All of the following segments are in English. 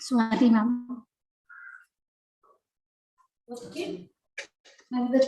Swati ma'am. Okay. And the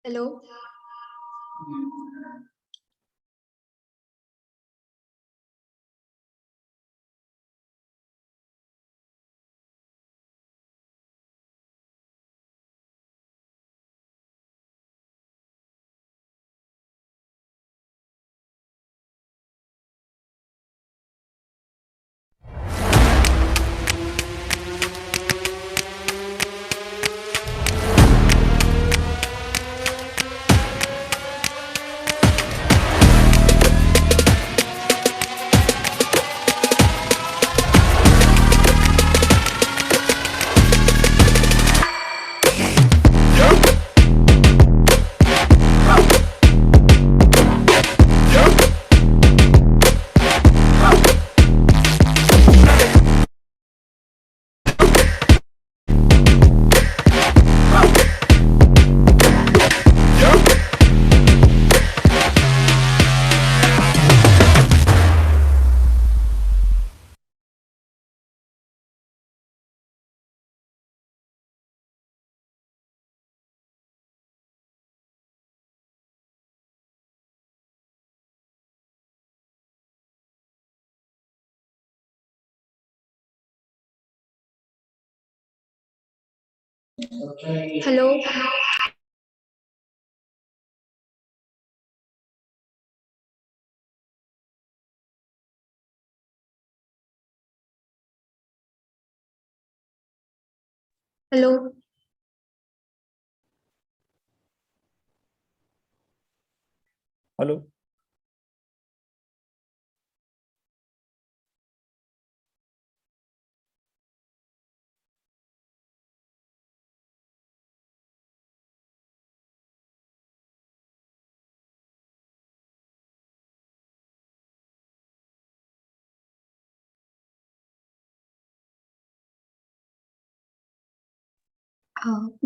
Hello. Hello. Hello. Hello.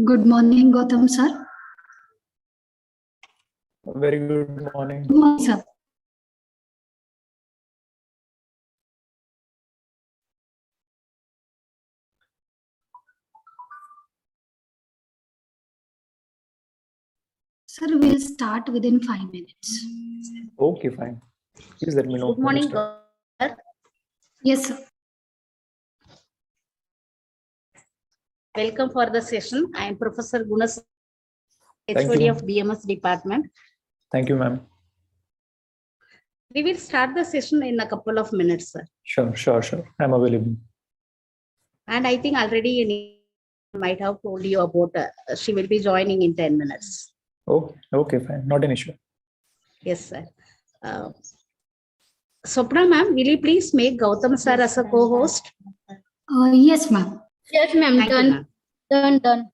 Good morning, Gautam sir. Very good morning. Good morning, sir. Sir, we'll start within 5 minutes. Okay, fine. Please let me know. Good morning, sir. Yes, sir. Welcome for the session. I am Professor Gunas, Thank HOD you. of BMS department. Thank you, ma'am. We will start the session in a couple of minutes, sir. Sure. I'm available. And I think already you might have told you about she will be joining in 10 minutes. Okay, fine. Not an issue. Yes, sir. Swapna ma'am, will you please make Gautam sir as a co-host? Yes, ma'am. Yes, ma'am. Thank you, ma'am. Done.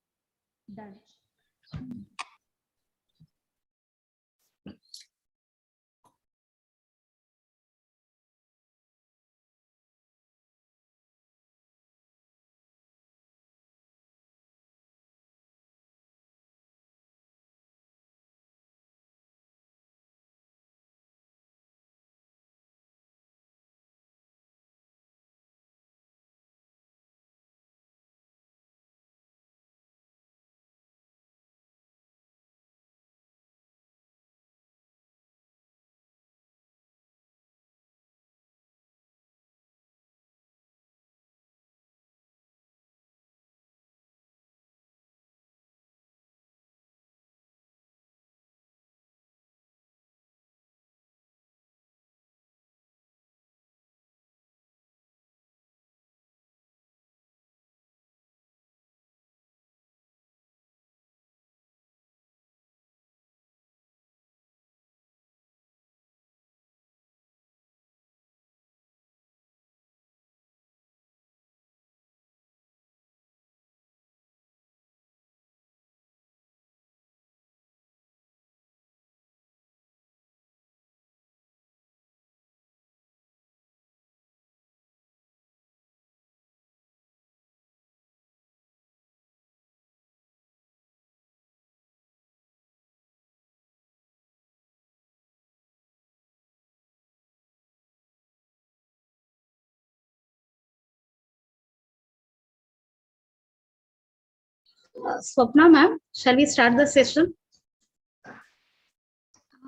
Swapna ma'am, shall we start the session?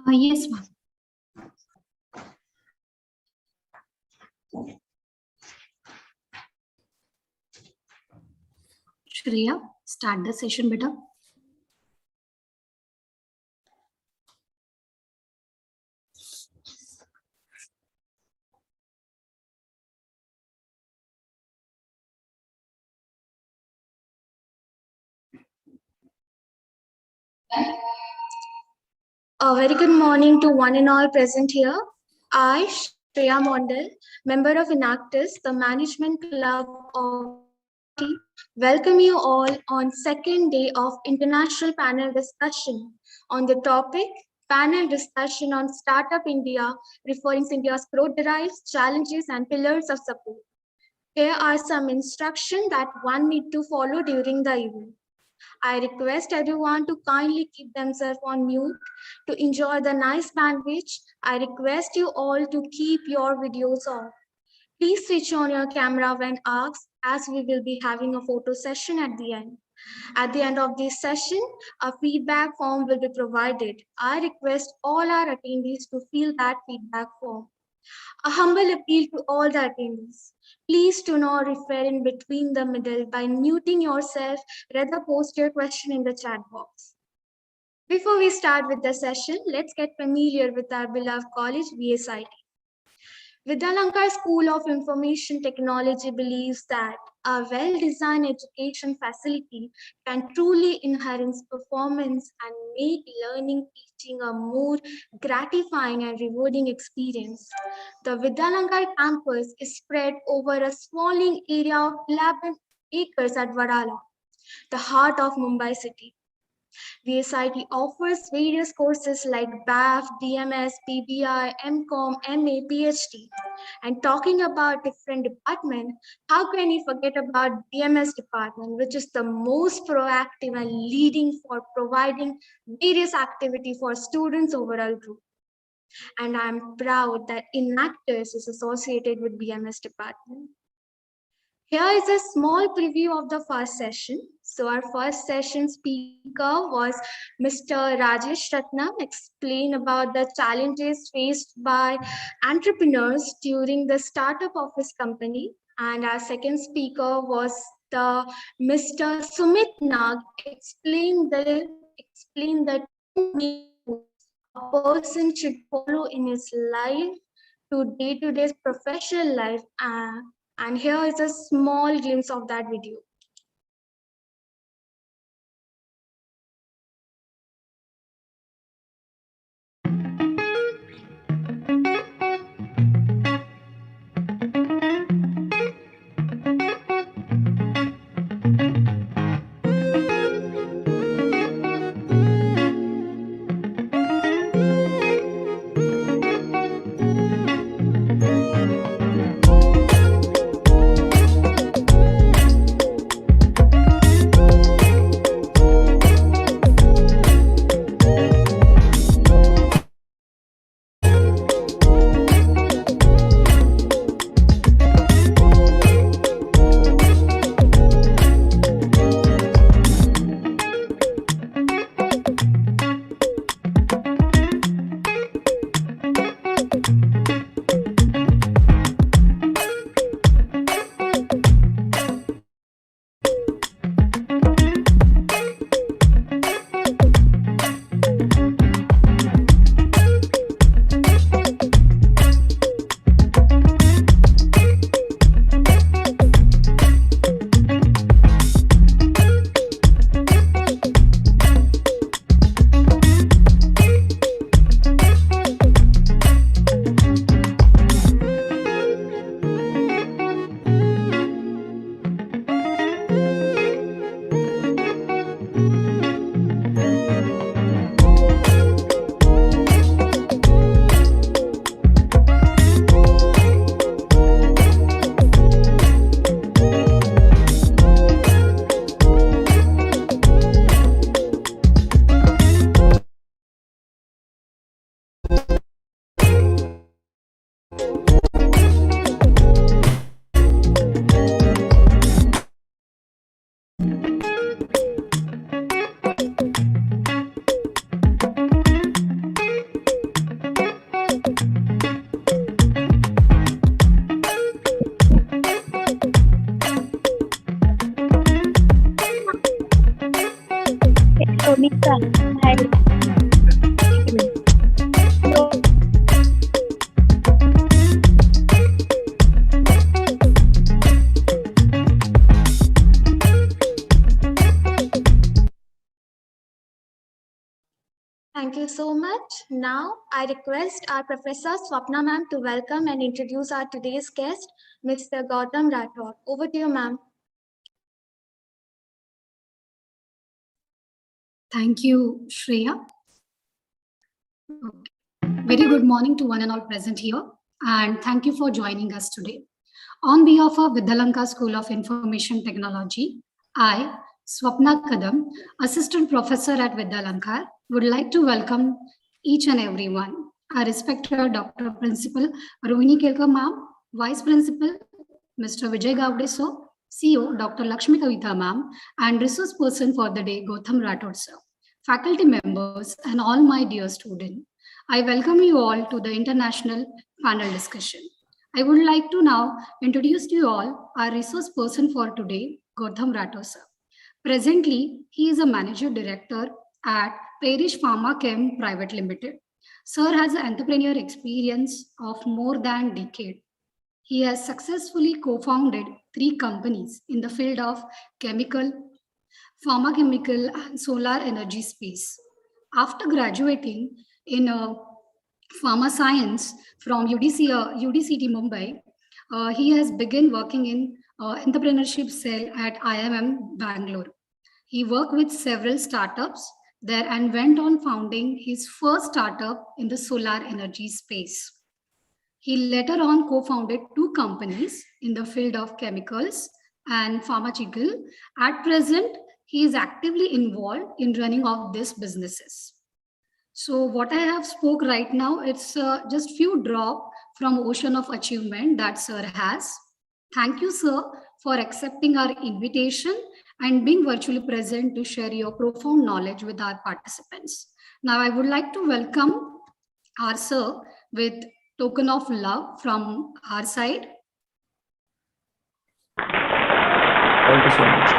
Yes, ma'am. Shreya, start the session, beta. A very good morning to one and all present here. I, Shreya Mondal, member of Enactus, the Management Club of welcome you all on second day of international panel discussion on the topic panel discussion on Startup India, referring to India's growth drives, challenges and pillars of support. Here are some instructions that one need to follow during the event. I request everyone to kindly keep themselves on mute to enjoy the nice bandwidth. I request you all to keep your videos off. Please switch on your camera when asked, as we will be having a photo session at the end. At the end of this session, a feedback form will be provided. I request all our attendees to fill that feedback form. A humble appeal to all the attendees. Please do not refer in between the middle by muting yourself. Rather post your question in the chat box. Before we start with the session, let's get familiar with our beloved college, VSIT. Vidyalankar School of Information Technology believes that a well-designed education facility can truly enhance performance and make learning teaching a more gratifying and rewarding experience. The Vidyalankar campus is spread over a sprawling area of 11 acres at Vadala, the heart of Mumbai city. VSIT offers various courses like BAF, DMS, PBI, MCOM, MA, PhD. And talking about different department, how can you forget about DMS department, which is the most proactive and leading for providing various activity for students overall group. And I'm proud that Enactors is associated with BMS department. Here is a small preview of the first session. So our first session speaker was Mr. Rajesh Ratnam, explain about the challenges faced by entrepreneurs during the startup of his company. And our second speaker was the Mr. Sumit Nag, explain the a person should follow in his life to day-to-day professional life. And here is a small glimpse of that video. Thank you so much. Now, I request our Professor Swapna ma'am to welcome and introduce our today's guest, Mr. Gautam Rathod. Over to you, ma'am. Thank you, Shreya. Very good morning to one and all present here, and thank you for joining us today. On behalf of Vidyalankar School of Information Technology, I, Swapna Kadam, Assistant Professor at Vidyalankar, would like to welcome each and everyone. Our respected Dr. Principal Rohini Kelkar ma'am, Vice Principal Mr. Vijay Gavde sir, CEO Dr. Lakshmi Kavita ma'am, and resource person for the day Gautam Rathod sir, faculty members, and all my dear students. I welcome you all to the international panel discussion. I would like to now introduce to you all our resource person for today, Gautam Rathod sir. Presently, he is a Manager Director at Parish Pharma Chem Private Limited. Sir has an entrepreneur experience of more than a decade. He has successfully co-founded 3 companies in the field of chemical, pharmaceutical, and solar energy space. After graduating in pharma science from UDCT Mumbai, he has begun working in entrepreneurship cell at IMM Bangalore. He worked with several startups there and went on founding his first startup in the solar energy space. He later on co-founded 2 companies in the field of chemicals and pharmaceutical. At present, he is actively involved in running of these businesses. So what I have spoke right now, it's just few drop from ocean of achievement that sir has. Thank you, sir, for accepting our invitation and being virtually present to share your profound knowledge with our participants. Now, I would like to welcome our sir with token of love from our side. Thank you so much.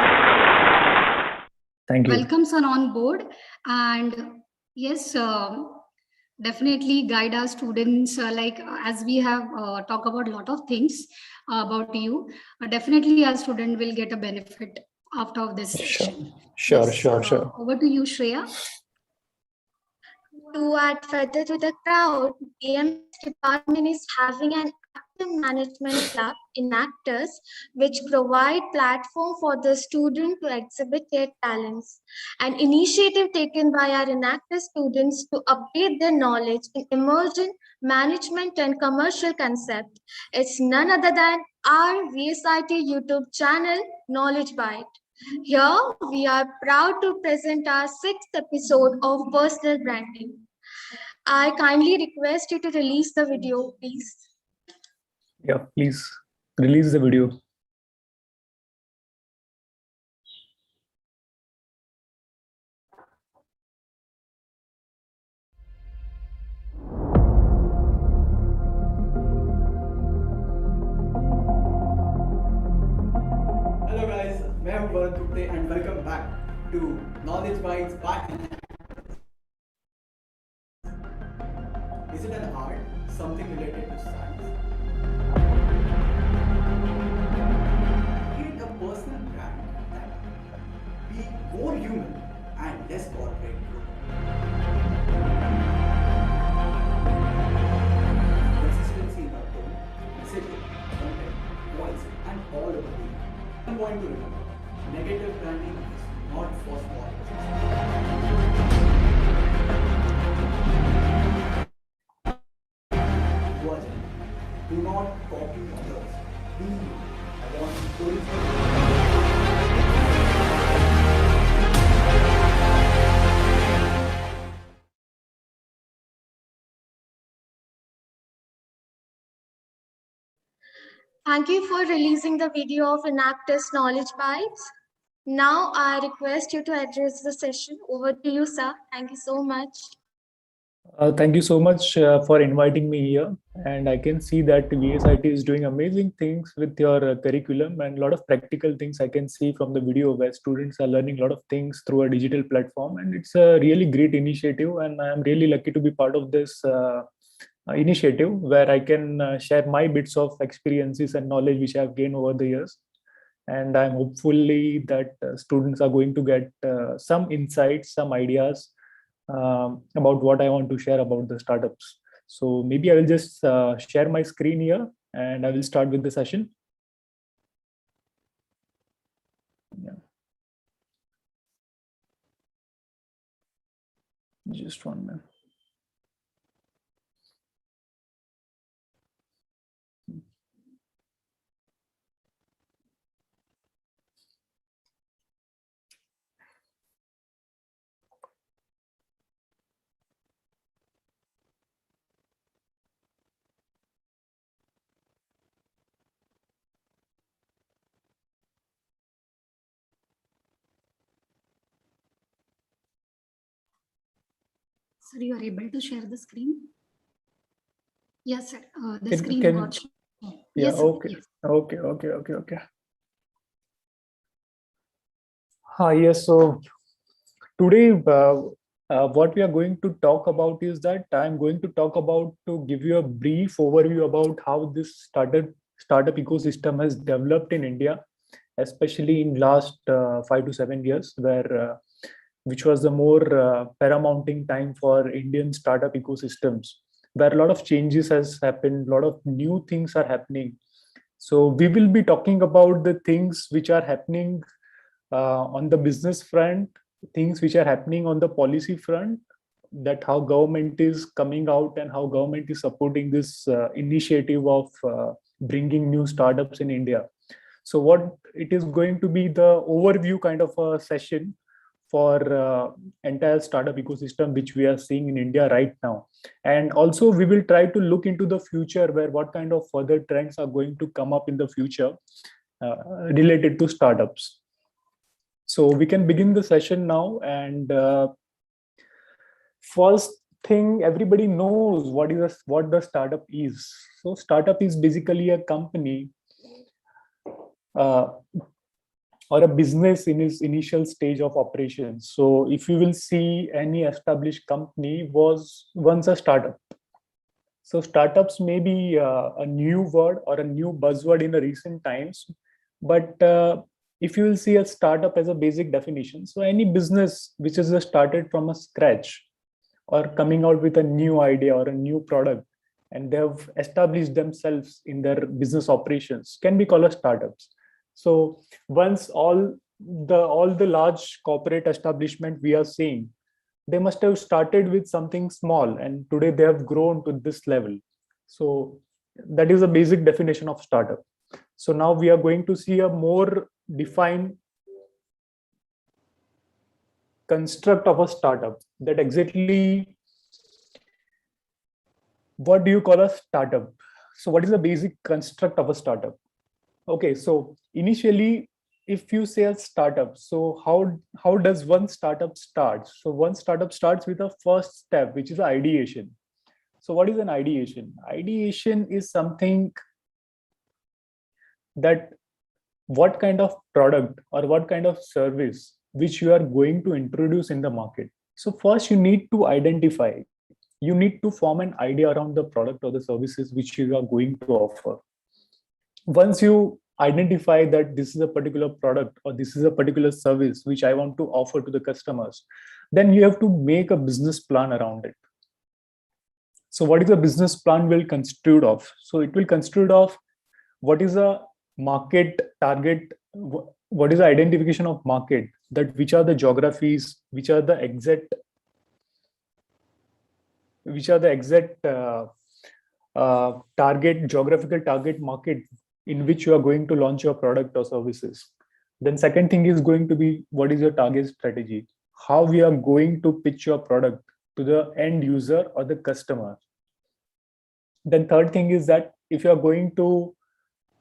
Thank you. Welcome, sir, on board. And yes, definitely guide our students as we have talked about a lot of things about you. Definitely our student will get a benefit after this session. Sure. Over to you, Shreya. To add further to the crowd, BMS department is having an active management club in actors which provide platform for the student to exhibit their talents. An initiative taken by our inactive students to update their knowledge in emerging management and commercial concept. It's none other than our VSIT YouTube channel, Knowledge Byte. Here, we are proud to present our 6th episode of Personal Branding. I kindly request you to release the video, please. Yeah, please release the video. Hello guys, मैं हूं गौरव Gupte and welcome back to Knowledge Bites by Is it an art? Something related to science? Create a personal brand that be more human and less corporate. Consistency in our tone, messaging, content, voice, and all of it. One point to remember, negative branding is not for small businesses. Do not copy others. Be you. I want original. Thank you for releasing the video of Enactus Knowledge Bites. Now I request you to address the session. Over to you, sir. Thank you so much. Thank you so much for inviting me here. And I can see that VSIT is doing amazing things with your curriculum and a lot of practical things I can see from the video where students are learning a lot of things through a digital platform. And it's a really great initiative. And I'm really lucky to be part of this initiative where I can share my bits of experiences and knowledge which I've gained over the years. And I'm hopefully that students are going to get some insights, some ideas about what I want to share about the startups. So maybe I will just share my screen here and I will start with the session. Yeah. Just 1 minute. Sir, you are able to share the screen? Yes, sir. The screen got shared. Yeah, Yes, sir. okay. Yes. Okay. Yes, so today what we are going to talk about is that I'm going to talk about to give you a brief overview about how this startup ecosystem has developed in India, especially in last 5 to 7 years, where which was the more paramounting time for Indian startup ecosystems, where a lot of changes has happened, a lot of new things are happening. So we will be talking about the things which are happening on the business front, things which are happening on the policy front, that how government is coming out and how government is supporting this initiative of bringing new startups in India. So what it is going to be the overview kind of a session for entire startup ecosystem which we are seeing in India right now. And also we will try to look into the future, where what kind of further trends are going to come up in the future related to startups. So we can begin the session now. And first thing, everybody knows what the startup is. So startup is basically a company uh, or a business in its initial stage of operation. So if you will see, any established company was once a startup. So startups may be a new word or a new buzzword in the recent times, but if you will see a startup as a basic definition, so any business which is started from a scratch or coming out with a new idea or a new product, and they have established themselves in their business operations, can be called as startups. So once all the large corporate establishment we are seeing, they must have started with something small, and today they have grown to this level. So that is a basic definition of startup. So now we are going to see a more defined construct of a startup, that exactly what do you call a startup. So what is the basic construct of a startup? Okay, so initially, if you say a startup, so how does one startup start? So one startup starts with a first step, which is ideation. So what is an ideation? Ideation is something that what kind of product or what kind of service which you are going to introduce in the market. So first you need to identify, you need to form an idea around the product or the services which you are going to offer. Once you identify that this is a particular product or this is a particular service which I want to offer to the customers, then you have to make a business plan around it. So what is the business plan will constitute of? So it will constitute of what is a market target, what is the identification of market, that which are the geographies, which are the exact target, geographical target market in which you are going to launch your product or services. Then second thing is going to be, what is your target strategy, how we are going to pitch your product to the end user or the customer. Then third thing is that if you are going to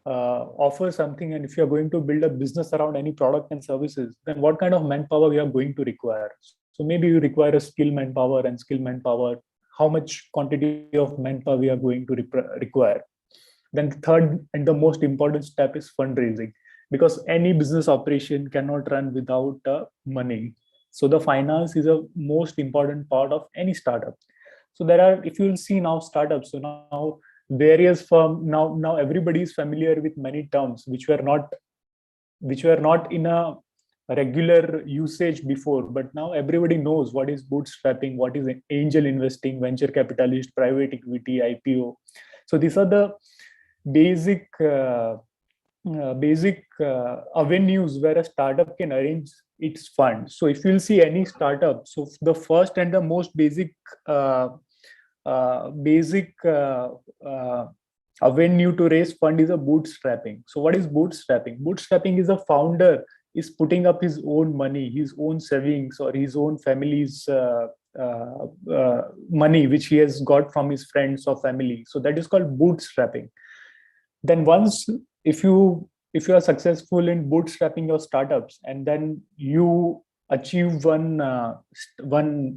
offer something, and if you are going to build a business around any product and services, then what kind of manpower we are going to require. So maybe you require a skill manpower, and skill manpower, how much quantity of manpower we are going to require. Then the third and the most important step is fundraising, because any business operation cannot run without money. So the finance is a most important part of any startup. So there are, if you will see now startups, so now various firm, now everybody is familiar with many terms which were not in a regular usage before, but now everybody knows what is bootstrapping, what is angel investing, venture capitalist, private equity, IPO. So these are the basic avenues where a startup can arrange its fund. So if you'll see any startup, so the first and the most basic avenue to raise fund is a bootstrapping. So what is bootstrapping? Bootstrapping is a founder is putting up his own money, his own savings, or his own family's money which he has got from his friends or family. So that is called bootstrapping. Then once, if you are successful in bootstrapping your startups, and then you achieve one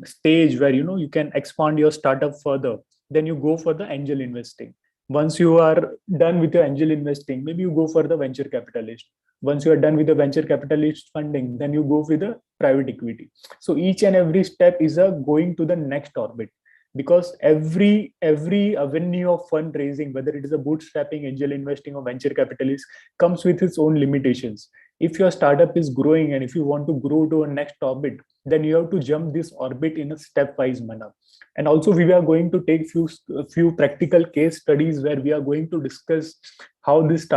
stage where you can expand your startup further, then you go for the angel investing. Once you are done with your angel investing, maybe you go for the venture capitalist. Once you are done with the venture capitalist funding, then you go with the private equity. So each and every step is a going to the next orbit, because every avenue of fundraising, whether it is a bootstrapping, angel investing, or venture capitalist, comes with its own limitations. If your startup is growing and if you want to grow to a next orbit, then you have to jump this orbit in a stepwise manner. And also we are going to take few practical case studies where we are going to discuss how these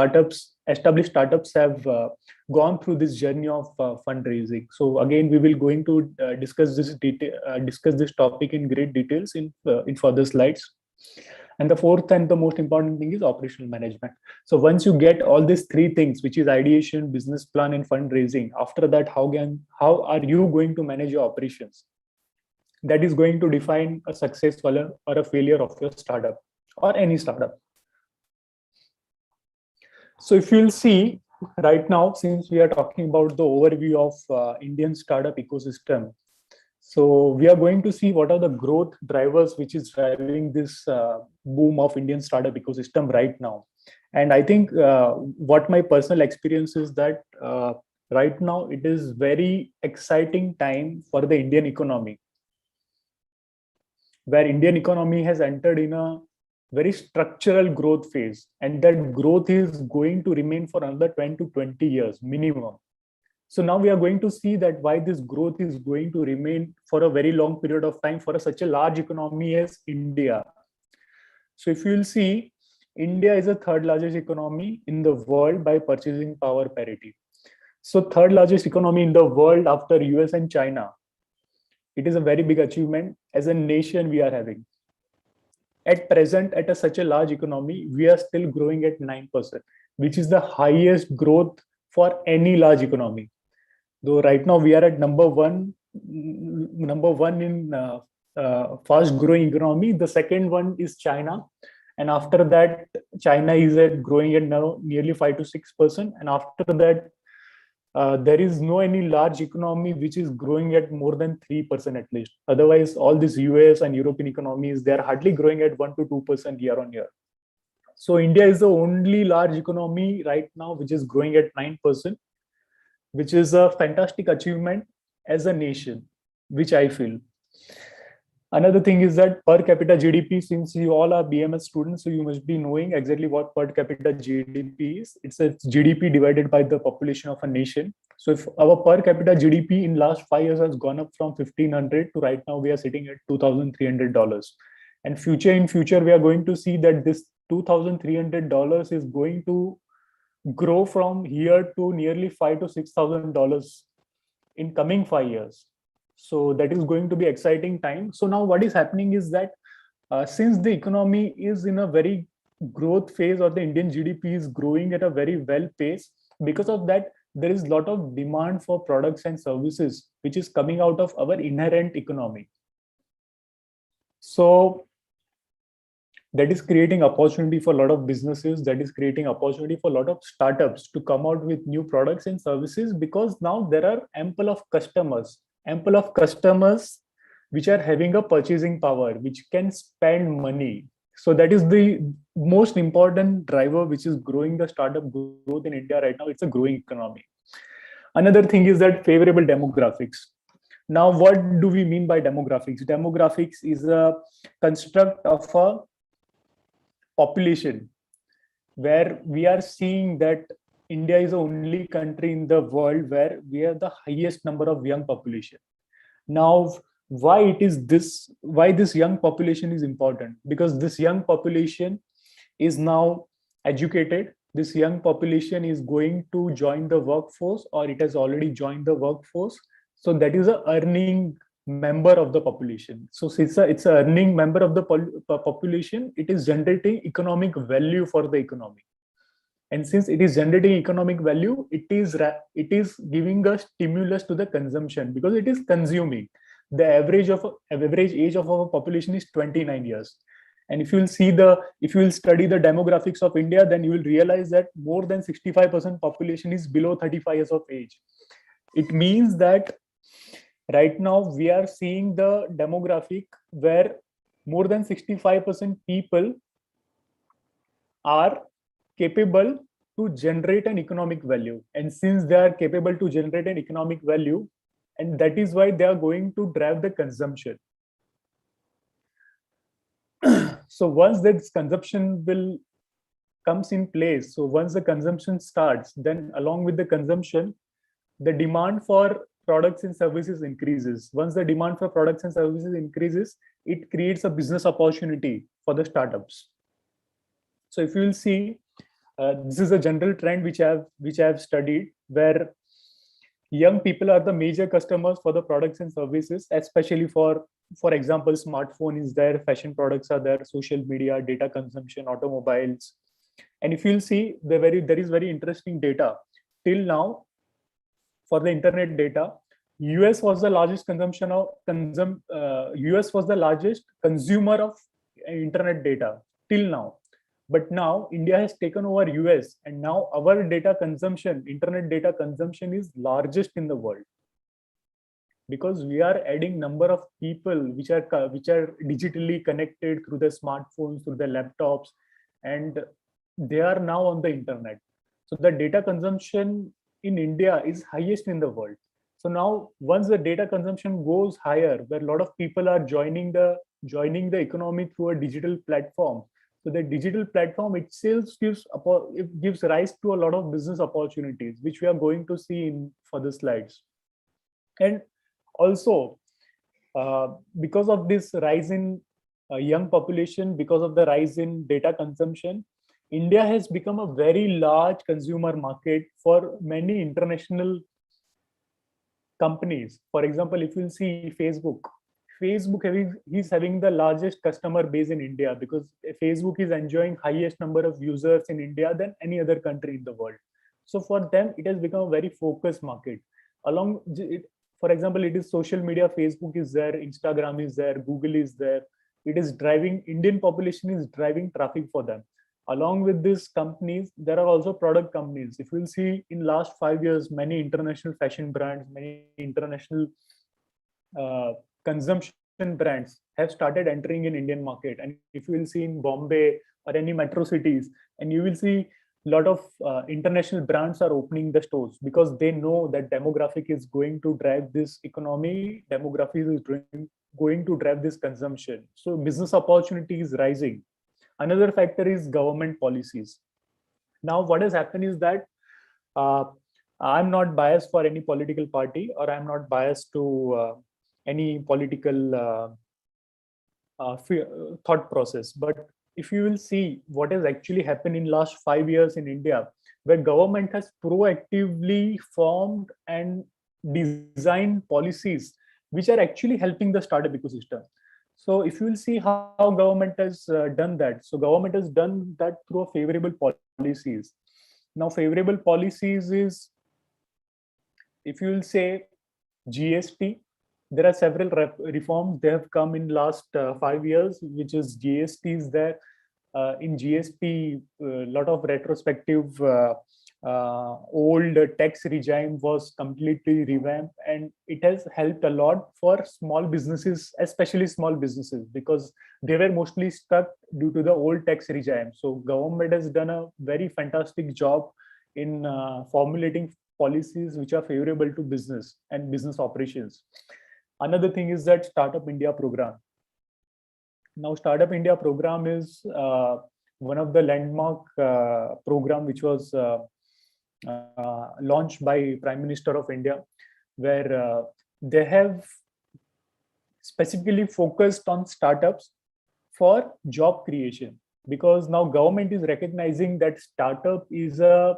established startups have gone through this journey of fundraising. So again, we will going to discuss this topic in great details in further slides. And the fourth and the most important thing is operational management. So once you get all these three things, which is ideation, business plan, and fundraising, after that, how are you going to manage your operations? That is going to define a success or a failure of your startup or any startup. So if you'll see right now, since we are talking about the overview of Indian startup ecosystem, so we are going to see what are the growth drivers which is driving this boom of Indian startup ecosystem right now. And I think what my personal experience is that right now it is very exciting time for the Indian economy, where Indian economy has entered in a very structural growth phase, and that growth is going to remain for another 10 to 20 years minimum. So now we are going to see that why this growth is going to remain for a very long period of time for such a large economy as India. So if you will see, India is the third largest economy in the world by purchasing power parity. So third largest economy in the world after US and China. It is a very big achievement as a nation we are having. At present, at such a large economy, we are still growing at 9%, which is the highest growth for any large economy. Though right now we are at number one in fast growing economy. The second one is China. And after that, China is growing at now nearly 5 to 6%. And after that, there is no any large economy which is growing at more than 3% at least. Otherwise, all these US and European economies, they are hardly growing at 1 to 2% year on year. So India is the only large economy right now which is growing at 9%, which is a fantastic achievement as a nation, which I feel. Another thing is that per capita GDP, since you all are BMS students, so you must be knowing exactly what per capita GDP is. It's a GDP divided by the population of a nation. So if our per capita GDP in last 5 years has gone up from $1,500 to right now we are sitting at $2,300. And in future, we are going to see that this $2,300 is going to grow from here to nearly $5,000 to $6,000 in coming 5 years. So that is going to be exciting time. So now what is happening is that since the economy is in a very growth phase, or the Indian GDP is growing at a very well pace, because of that, there is a lot of demand for products and services, which is coming out of our inherent economy. So that is creating opportunity for a lot of businesses, that is creating opportunity for a lot of startups to come out with new products and services, because now there are ample of customers which are having a purchasing power, which can spend money. So that is the most important driver which is growing the startup growth in India right now. It's a growing economy. Another thing is that favorable demographics. Now, what do we mean by demographics? Demographics is a construct of a population where we are seeing that India is the only country in the world where we have the highest number of young population. Now, why this young population is important? Because this young population is now educated. This young population is going to join the workforce, or it has already joined the workforce. So that is a earning member of the population. So it's a earning member of the population. It is generating economic value for the economy. And since it is generating economic value, it is giving a stimulus to the consumption, because it is consuming. The average age of our population is 29 years. And if you will study the demographics of India, then you will realize that more than 65% population is below 35 years of age. It means that right now we are seeing the demographic where more than 65% people are capable to generate an economic value. And since they are capable to generate an economic value, and that is why they are going to drive the consumption. So once this consumption will comes in place, so once the consumption starts, then along with the consumption, the demand for products and services increases. Once the demand for products and services increases, it creates a business opportunity for the startups. So if you will see, this is a general trend which I have studied, where young people are the major customers for the products and services, especially for example, smartphone is there, fashion products are there, social media, data consumption, automobiles. And if you'll see, there is very interesting data. Till now, for the internet data, US was the largest US was the largest consumer of internet data till now. But now India has taken over US, and now our data consumption, internet data consumption, is largest in the world, because we are adding number of people which are digitally connected through the smartphones, through the laptops, and they are now on the internet. So the data consumption in India is highest in the world. So now once the data consumption goes higher, where a lot of people are joining the economy through a digital platform, so the digital platform itself gives rise to a lot of business opportunities, which we are going to see in further slides. And also, because of this rise in young population, because of the rise in data consumption, India has become a very large consumer market for many international companies. For example, if you see Facebook is having the largest customer base in India, because Facebook is enjoying highest number of users in India than any other country in the world. So for them, it has become a very focused market. For example, it is social media, Facebook is there, Instagram is there, Google is there. It is driving, Indian population is driving traffic for them. Along with these companies, there are also product companies. If you'll see, in last 5 years, many international fashion brands, many international consumption brands have started entering in Indian market. And if you will see in Bombay or any metro cities, and you will see a lot of international brands are opening the stores, because they know that demographic is going to drive this economy, demographic is going to drive this consumption. So business opportunity is rising. Another factor is government policies. Now, what has happened is that I'm not biased for any political party, or I'm not biased to any political thought process. But if you will see what has actually happened in last 5 years in India, where government has proactively formed and designed policies which are actually helping the startup ecosystem. So if you will see how government has done that. So government has done that through a favorable policies. Now, favorable policies is, if you will say, GST. There are several reforms they have come in last 5 years, which is GST is there. In GST, a lot of retrospective old tax regime was completely revamped, and it has helped a lot for small businesses, especially small businesses, because they were mostly stuck due to the old tax regime. So government has done a very fantastic job in formulating policies which are favorable to business and business operations. Another thing is that Startup India program. Now, Startup India program is one of the landmark program which was launched by Prime Minister of India, where they have specifically focused on startups for job creation, because now government is recognizing that startup is a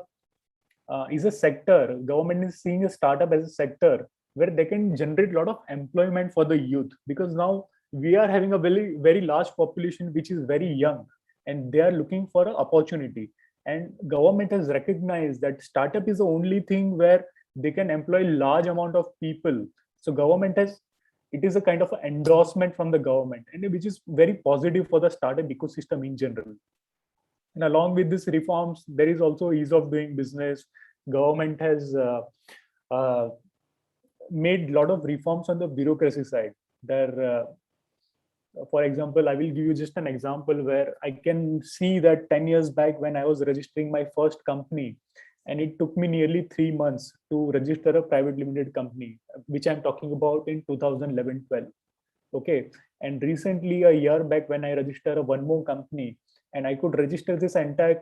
sector. Government is seeing a startup as a sector where they can generate a lot of employment for the youth, because now we are having a very, very large population which is very young, and they are looking for an opportunity. And government has recognized that startup is the only thing where they can employ large amount of people. So government has, it is a kind of endorsement from the government, and which is very positive for the startup ecosystem in general. And along with these reforms, there is also ease of doing business. Government has made a lot of reforms on the bureaucracy side. There, For example, I will give you just an example where I can see that 10 years back when I was registering my first company, and it took me nearly 3 months to register a private limited company, which I'm talking about in 2011-12. Okay. And recently, a year back, when I registered a one more company, and I could register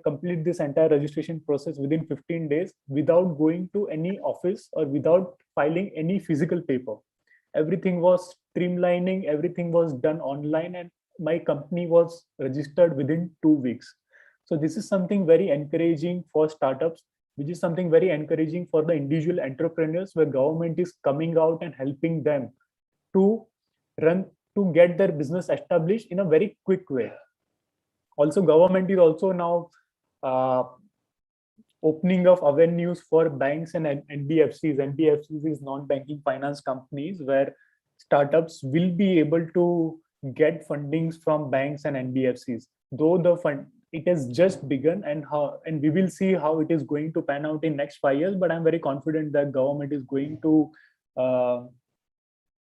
complete this entire registration process within 15 days without going to any office or without filing any physical paper. Everything was streamlining, everything was done online, and my company was registered within 2 weeks. So this is something very encouraging for startups, which is something very encouraging for the individual entrepreneurs, where government is coming out and helping them to run to get their business established in a very quick way. Also, government is also now uh, opening of avenues for banks and NBFCs. NBFCs is non-banking finance companies, where startups will be able to get fundings from banks and NBFCs. Though the fund, it has just begun, and we will see how it is going to pan out in next 5 years. But I'm very confident that government is uh,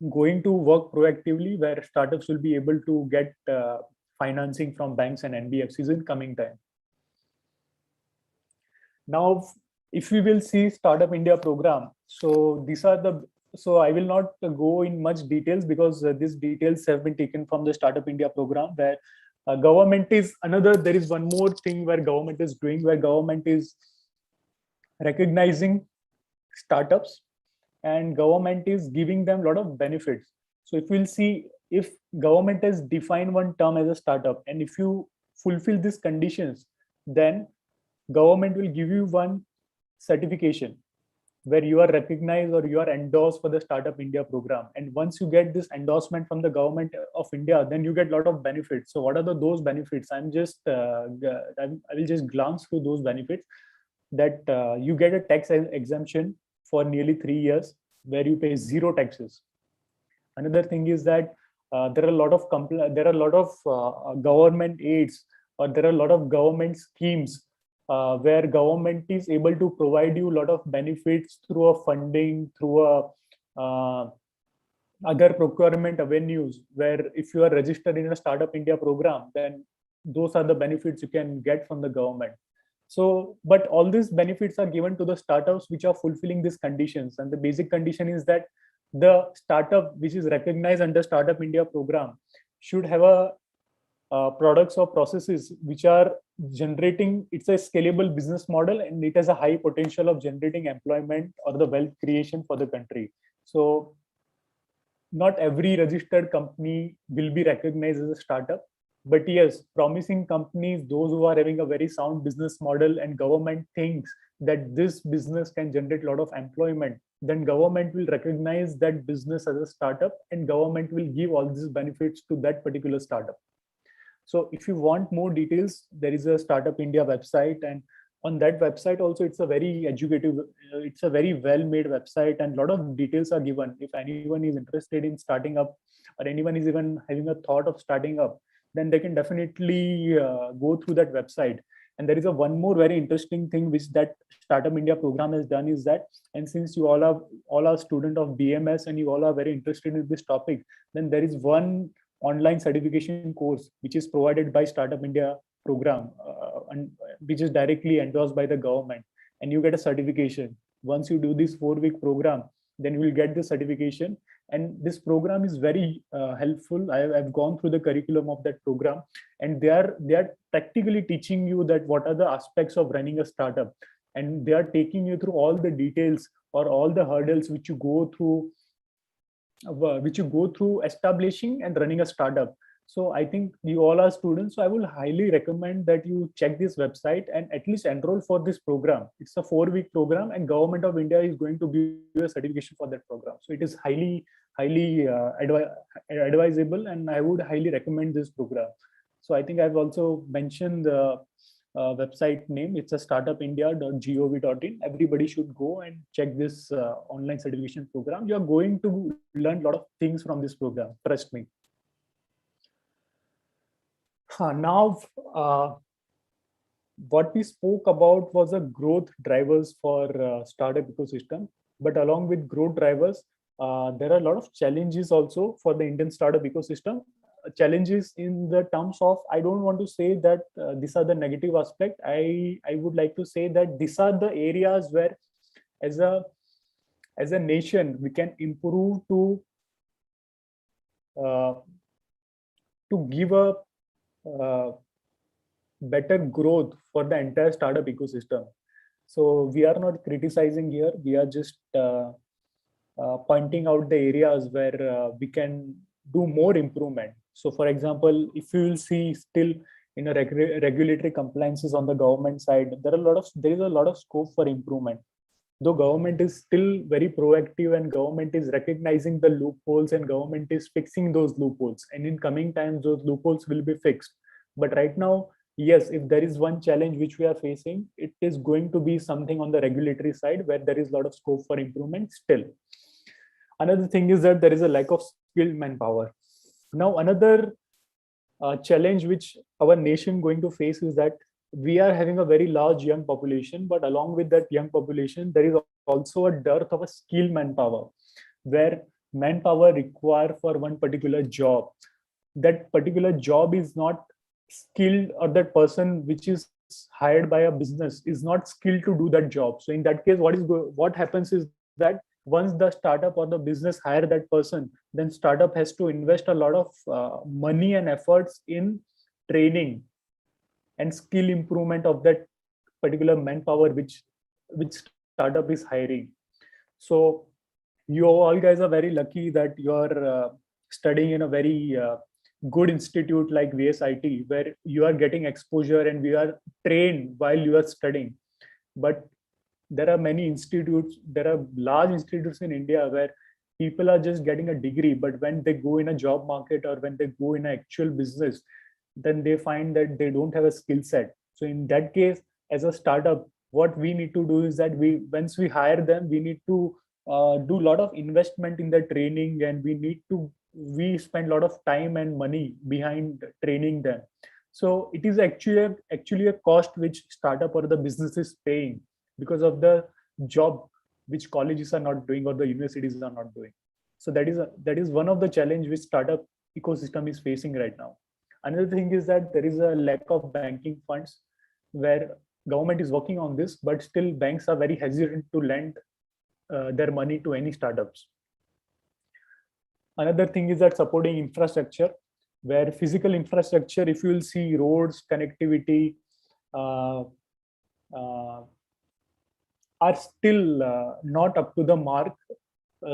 going to work proactively, where startups will be able to get financing from banks and NBFCs in coming time. Now, if we will see Startup India program, so these are the, so I will not go in much details, because these details have been taken from the Startup India program, where government is another, there is one more thing where government is doing, where government is recognizing startups, and government is giving them a lot of benefits. So if we'll see, if government has defined one term as a startup, and if you fulfill these conditions, then government will give you one certification where you are recognized or you are endorsed for the Startup India program. And once you get this endorsement from the government of India, then you get a lot of benefits. So what are those benefits? I will just glance through those benefits. That you get a tax exemption for nearly 3 years, where you pay zero taxes. Another thing is that there are a lot of government aids, or there are a lot of government schemes where government is able to provide you a lot of benefits through a funding, through a other procurement avenues, where if you are registered in a Startup India program, then those are the benefits you can get from the government. So, but all these benefits are given to the startups which are fulfilling these conditions. And the basic condition is that the startup which is recognized under Startup India program should have a products or processes which are generating, it's a scalable business model, and it has a high potential of generating employment or the wealth creation for the country. So not every registered company will be recognized as a startup, but yes, promising companies, those who are having a very sound business model, and government thinks that this business can generate a lot of employment, then government will recognize that business as a startup, and government will give all these benefits to that particular startup. So if you want more details, there is a Startup India website, and on that website also, it's a very educative, it's a very well-made website, and a lot of details are given. If anyone is interested in starting up, or anyone is even having a thought of starting up, then they can definitely go through that website. And there is a one more very interesting thing which that Startup India program has done is that, and since you all are student of BMS and you all are very interested in this topic, then there is one online certification course which is provided by Startup India program, and which is directly endorsed by the government, and you get a certification. Once you do this 4-week program, then you will get the certification. And this program is very helpful. I've gone through the curriculum of that program, and they are practically teaching you that what are the aspects of running a startup, and they are taking you through all the details or all the hurdles which you go through establishing and running a startup. So I think you all are students, so I will highly recommend that you check this website and at least enroll for this program. It's a 4-week program, and Government of India is going to give you a certification for that program. So it is highly advisable, and I would highly recommend this program. So I think I've also mentioned the website name. It's a startupindia.gov.in. Everybody should go and check this online certification program. You are going to learn a lot of things from this program, trust me. Now, what we spoke about was the growth drivers for startup ecosystem. But along with growth drivers, there are a lot of challenges also for the Indian startup ecosystem. challenges in the terms of, I don't want to say that these are the negative aspect. I would like to say that these are the areas where as a nation we can improve uh, to give a uh, better growth for the entire startup ecosystem. So we are not criticizing here, we are just pointing out the areas where we can do more improvement. So for example, if you will see still in a regulatory compliances on the government side, there is a lot of scope for improvement. Though government is still very proactive and government is recognizing the loopholes and government is fixing those loopholes, and in coming times those loopholes will be fixed. But right now, yes, if there is one challenge which we are facing, it is going to be something on the regulatory side where there is a lot of scope for improvement still. Another thing is that there is a lack of skilled manpower. Now another challenge which our nation going to face is that we are having a very large young population, but along with that young population there is also a dearth of a skilled manpower, where manpower required for one particular job, that particular job is not skilled, or that person which is hired by a business is not skilled to do that job. So in that case, what happens is that once the startup or the business hire that person, then startup has to invest a lot of money and efforts in training and skill improvement of that particular manpower which startup is hiring. So you all guys are very lucky that you're studying in a very good institute like VSIT, where you are getting exposure and we are trained while you are studying. But there are many institutes, there are large institutes in India where people are just getting a degree, but when they go in a job market or when they go in an actual business, then they find that they don't have a skill set. So in that case, as a startup, what we need to do is that once we hire them, we need to do a lot of investment in the training, and we spend a lot of time and money behind training them. So it is actually a cost which startup or the business is paying because of the job which colleges are not doing or the universities are not doing. So that is one of the challenge which startup ecosystem is facing right now. Another thing is that there is a lack of banking funds, where government is working on this, but still banks are very hesitant to lend their money to any startups. Another thing is that supporting infrastructure, where physical infrastructure, if you will see roads, connectivity, uh, uh, are still not up to the mark,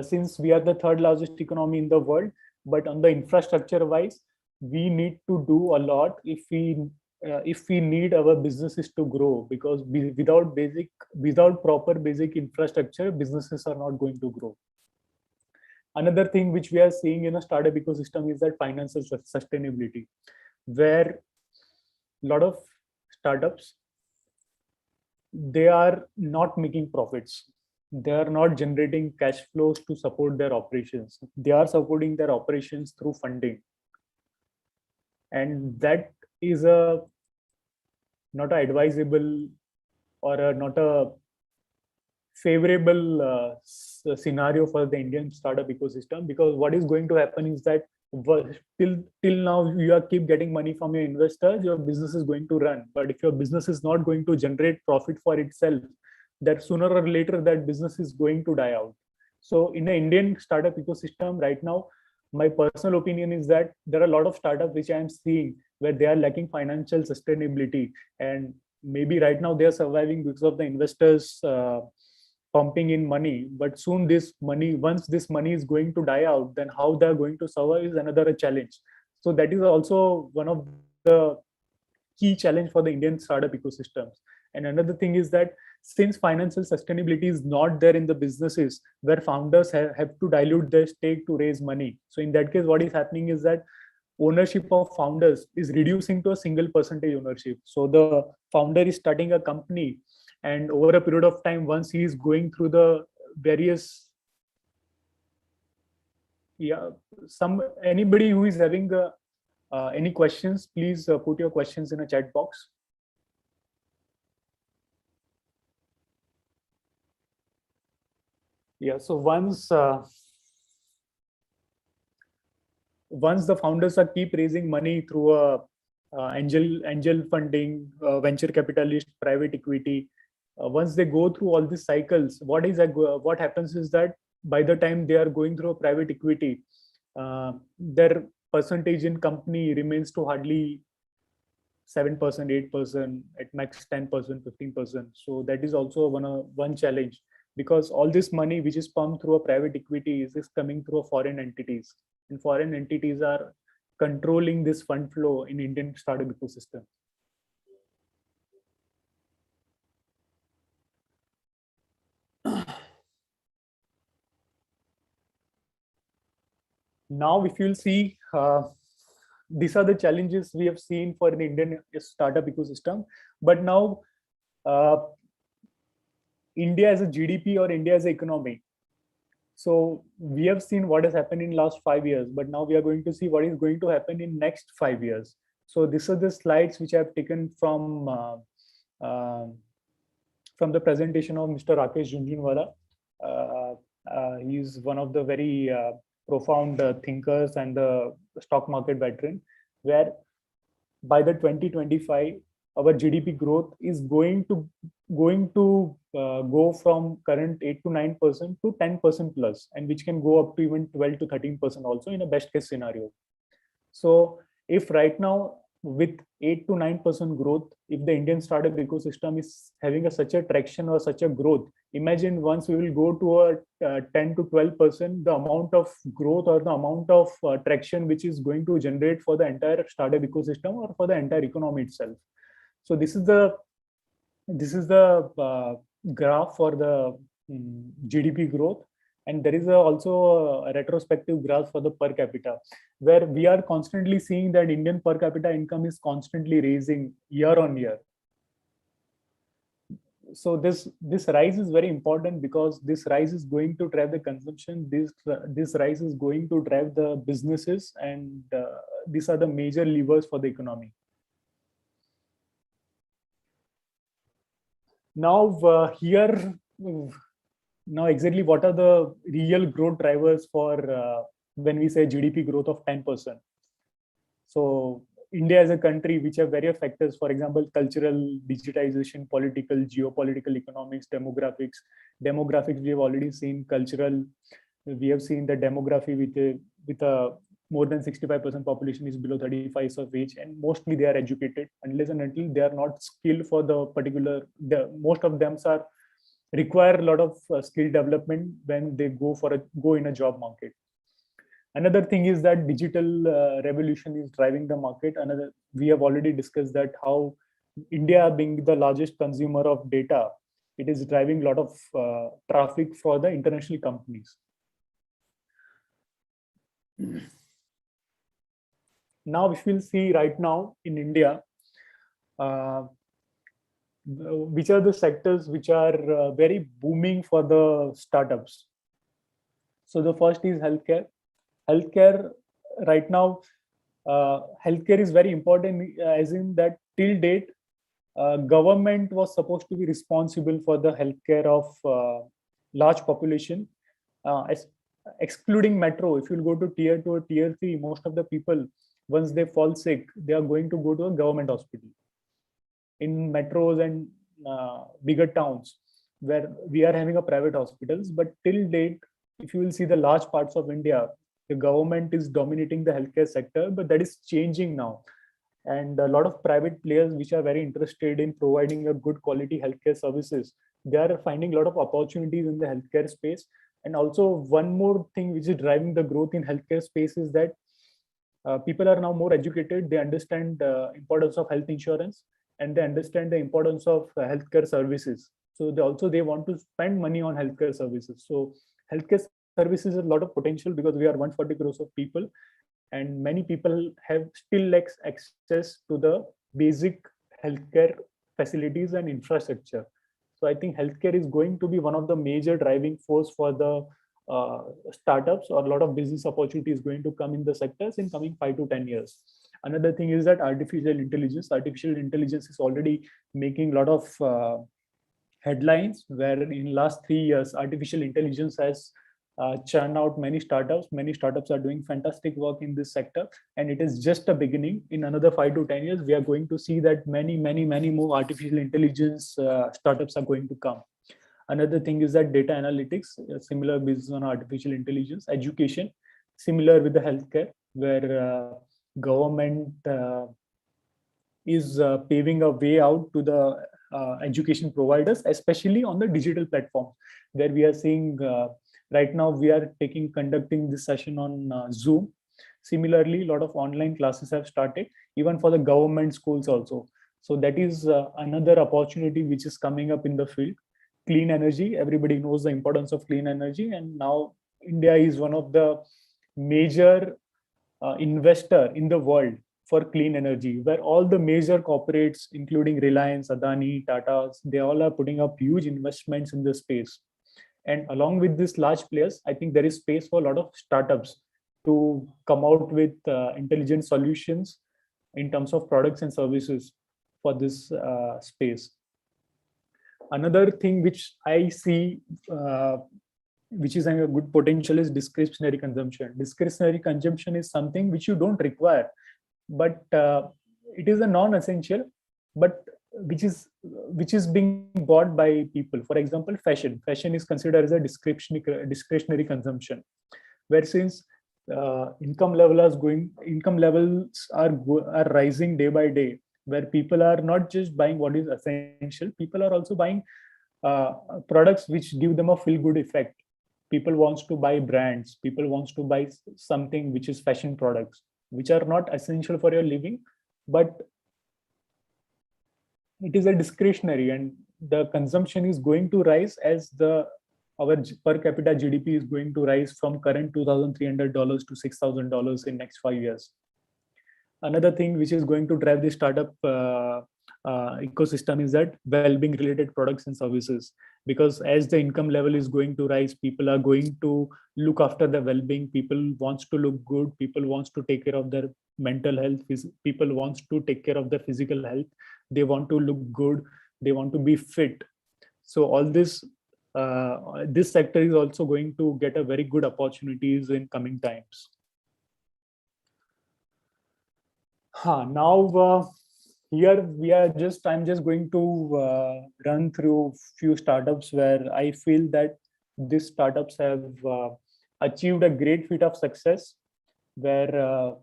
since we are the third largest economy in the world. But on the infrastructure wise, we need to do a lot if we need our businesses to grow, because without proper basic infrastructure, businesses are not going to grow. Another thing which we are seeing in a startup ecosystem is that financial sustainability, where a lot of startups, they are not making profits, they are not generating cash flows to support their operations, they are supporting their operations through funding, and that is a not a advisable or not a favorable scenario for the Indian startup ecosystem, because what is going to happen is that till now you are keep getting money from your investors, your business is going to run. But if your business is not going to generate profit for itself, that sooner or later that business is going to die out. So in the Indian startup ecosystem right now, my personal opinion is that there are a lot of startups which I am seeing where they are lacking financial sustainability, and maybe right now they are surviving because of the investors pumping in money, but soon once this money is going to die out, then how they're going to survive is another challenge. So that is also one of the key challenge for the Indian startup ecosystems. And another thing is that since financial sustainability is not there in the businesses, where founders have to dilute their stake to raise money. So in that case, what is happening is that ownership of founders is reducing to a single percentage ownership. So the founder is starting a company, and over a period of time, once he is going through the various, yeah, anybody who is having any questions, please put your questions in a chat box. Yeah, so once the founders are keep raising money through a angel funding, venture capitalist, private equity, once they go through all these cycles, what happens is that by the time they are going through a private equity, their percentage in company remains to hardly 7%, 8%, at max 10%, 15%. So that is also one challenge, because all this money which is pumped through a private equity is coming through foreign entities, and foreign entities are controlling this fund flow in Indian startup ecosystem. Now, if you'll see, these are the challenges we have seen for the Indian startup ecosystem. But now, India as a GDP or India as an economy. So we have seen what has happened in last 5 years, but now we are going to see what is going to happen in next 5 years. So these are the slides which I have taken from the presentation of Mr. Rakesh Jhunjhunwala. He is one of the very profound thinkers and the stock market veteran, where by the 2025, our GDP growth is going to go from current 8 to 9% to 10% plus, and which can go up to even 12 to 13% also in a best case scenario. So if right now with 8 to 9% growth, if the Indian startup ecosystem is having such a traction or such a growth, imagine once we will go to a 10 to 12%, the amount of growth or the amount of traction which is going to generate for the entire startup ecosystem or for the entire economy itself. So this is the graph for the GDP growth, and there is also a retrospective graph for the per capita, where we are constantly seeing that Indian per capita income is constantly raising year on year. So this rise is very important, because this rise is going to drive the consumption. This rise is going to drive the businesses, and these are the major levers for the economy. Now now exactly what are the real growth drivers for when we say GDP growth of 10%? So India as a country, which have various factors, for example, cultural, digitization, political, geopolitical, economics, demographics. Demographics we have already seen. Cultural, we have seen the demography with a more than 65% population is below 35 years of age, and mostly they are educated. Unless and until they are not skilled for the particular, most of them require a lot of skill development when they go in a job market. Another thing is that digital revolution is driving the market. We have already discussed that how India, being the largest consumer of data, it is driving a lot of traffic for the international companies. Now, if we'll see right now in India, which are the sectors which are very booming for the startups. So the first is healthcare. Healthcare right now, healthcare is very important, as in that till date, government was supposed to be responsible for the healthcare of large population, excluding metro. If you go to tier 2 or tier 3, most of the people, once they fall sick, they are going to go to a government hospital. In metros and bigger towns, where we are having a private hospitals, but till date, if you will see the large parts of India, the government is dominating the healthcare sector, but that is changing now. And a lot of private players which are very interested in providing a good quality healthcare services, they are finding a lot of opportunities in the healthcare space. And also one more thing which is driving the growth in healthcare space is that people are now more educated. They understand the importance of health insurance, and they understand the importance of healthcare services. So they want to spend money on healthcare services. So healthcare services has a lot of potential, because we are 140 crores of people, and many people have still lacks access to the basic healthcare facilities and infrastructure. So I think healthcare is going to be one of the major driving force for the startups, or a lot of business opportunities going to come in the sectors in coming 5 to 10 years. Another thing is that artificial intelligence. Artificial intelligence is already making a lot of headlines, where in last 3 years, artificial intelligence has churn out many startups. Many startups are doing fantastic work in this sector, and it is just a beginning. In another 5 to 10 years, we are going to see that many more artificial intelligence startups are going to come. Another thing is that data analytics, similar business on artificial intelligence, education, similar with the healthcare, where government is paving a way out to the education providers, especially on the digital platform, where we are seeing right now we are conducting this session on Zoom. Similarly, a lot of online classes have started, even for the government schools also. So that is another opportunity which is coming up in the field. Clean energy, everybody knows the importance of clean energy, and now India is one of the major investor in the world for clean energy, where all the major corporates, including Reliance, Adani, Tata, they all are putting up huge investments in this space. And along with these large players, I think there is space for a lot of startups to come out with intelligent solutions in terms of products and services for this space. Another thing which I see, which is having a good potential, is discretionary consumption. Discretionary consumption is something which you don't require, but it is a non-essential, but which is being bought by people. For example, fashion is considered as a discretionary consumption, where since income levels are rising day by day, where people are not just buying what is essential, people are also buying products which give them a feel good effect. People wants to buy brands, people wants to buy something which is fashion products, which are not essential for your living, but it is a discretionary, and the consumption is going to rise as our per capita GDP is going to rise from current $2,300 to $6,000 in next 5 years. Another thing which is going to drive the startup ecosystem is that well-being related products and services, because as the income level is going to rise, people are going to look after the well-being. People wants to look good, people wants to take care of their mental health, people wants to take care of their physical health, they want to look good, they want to be fit. So all this this sector is also going to get a very good opportunities in coming times. Now here I'm just going to run through few startups where I feel that these startups have achieved a great feat of success, where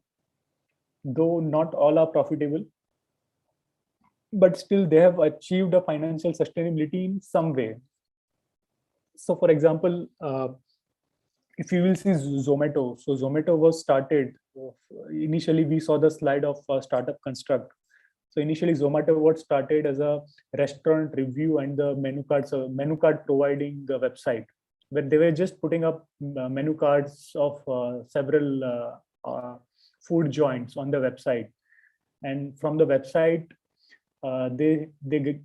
though not all are profitable, but still they have achieved a financial sustainability in some way. So for example, if you will see Zomato, so Zomato was started, initially we saw the slide of startup construct. So initially Zomato was started as a restaurant review and the menu card providing the website, where they were just putting up menu cards of several food joints on the website. And from the website, they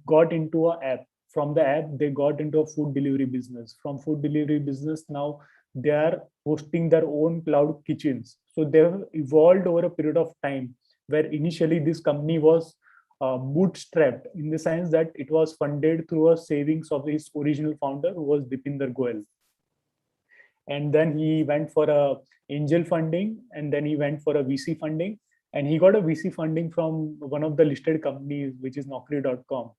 got into an app. From the app, they got into a food delivery business. From food delivery business, now they are hosting their own cloud kitchens. So they have evolved over a period of time, where initially this company was bootstrapped, in the sense that it was funded through a savings of his original founder, who was Dipinder Goyal. And then he went for a angel funding, and then he went for a VC funding, and he got a VC funding from one of the listed companies, which is Naukri.com.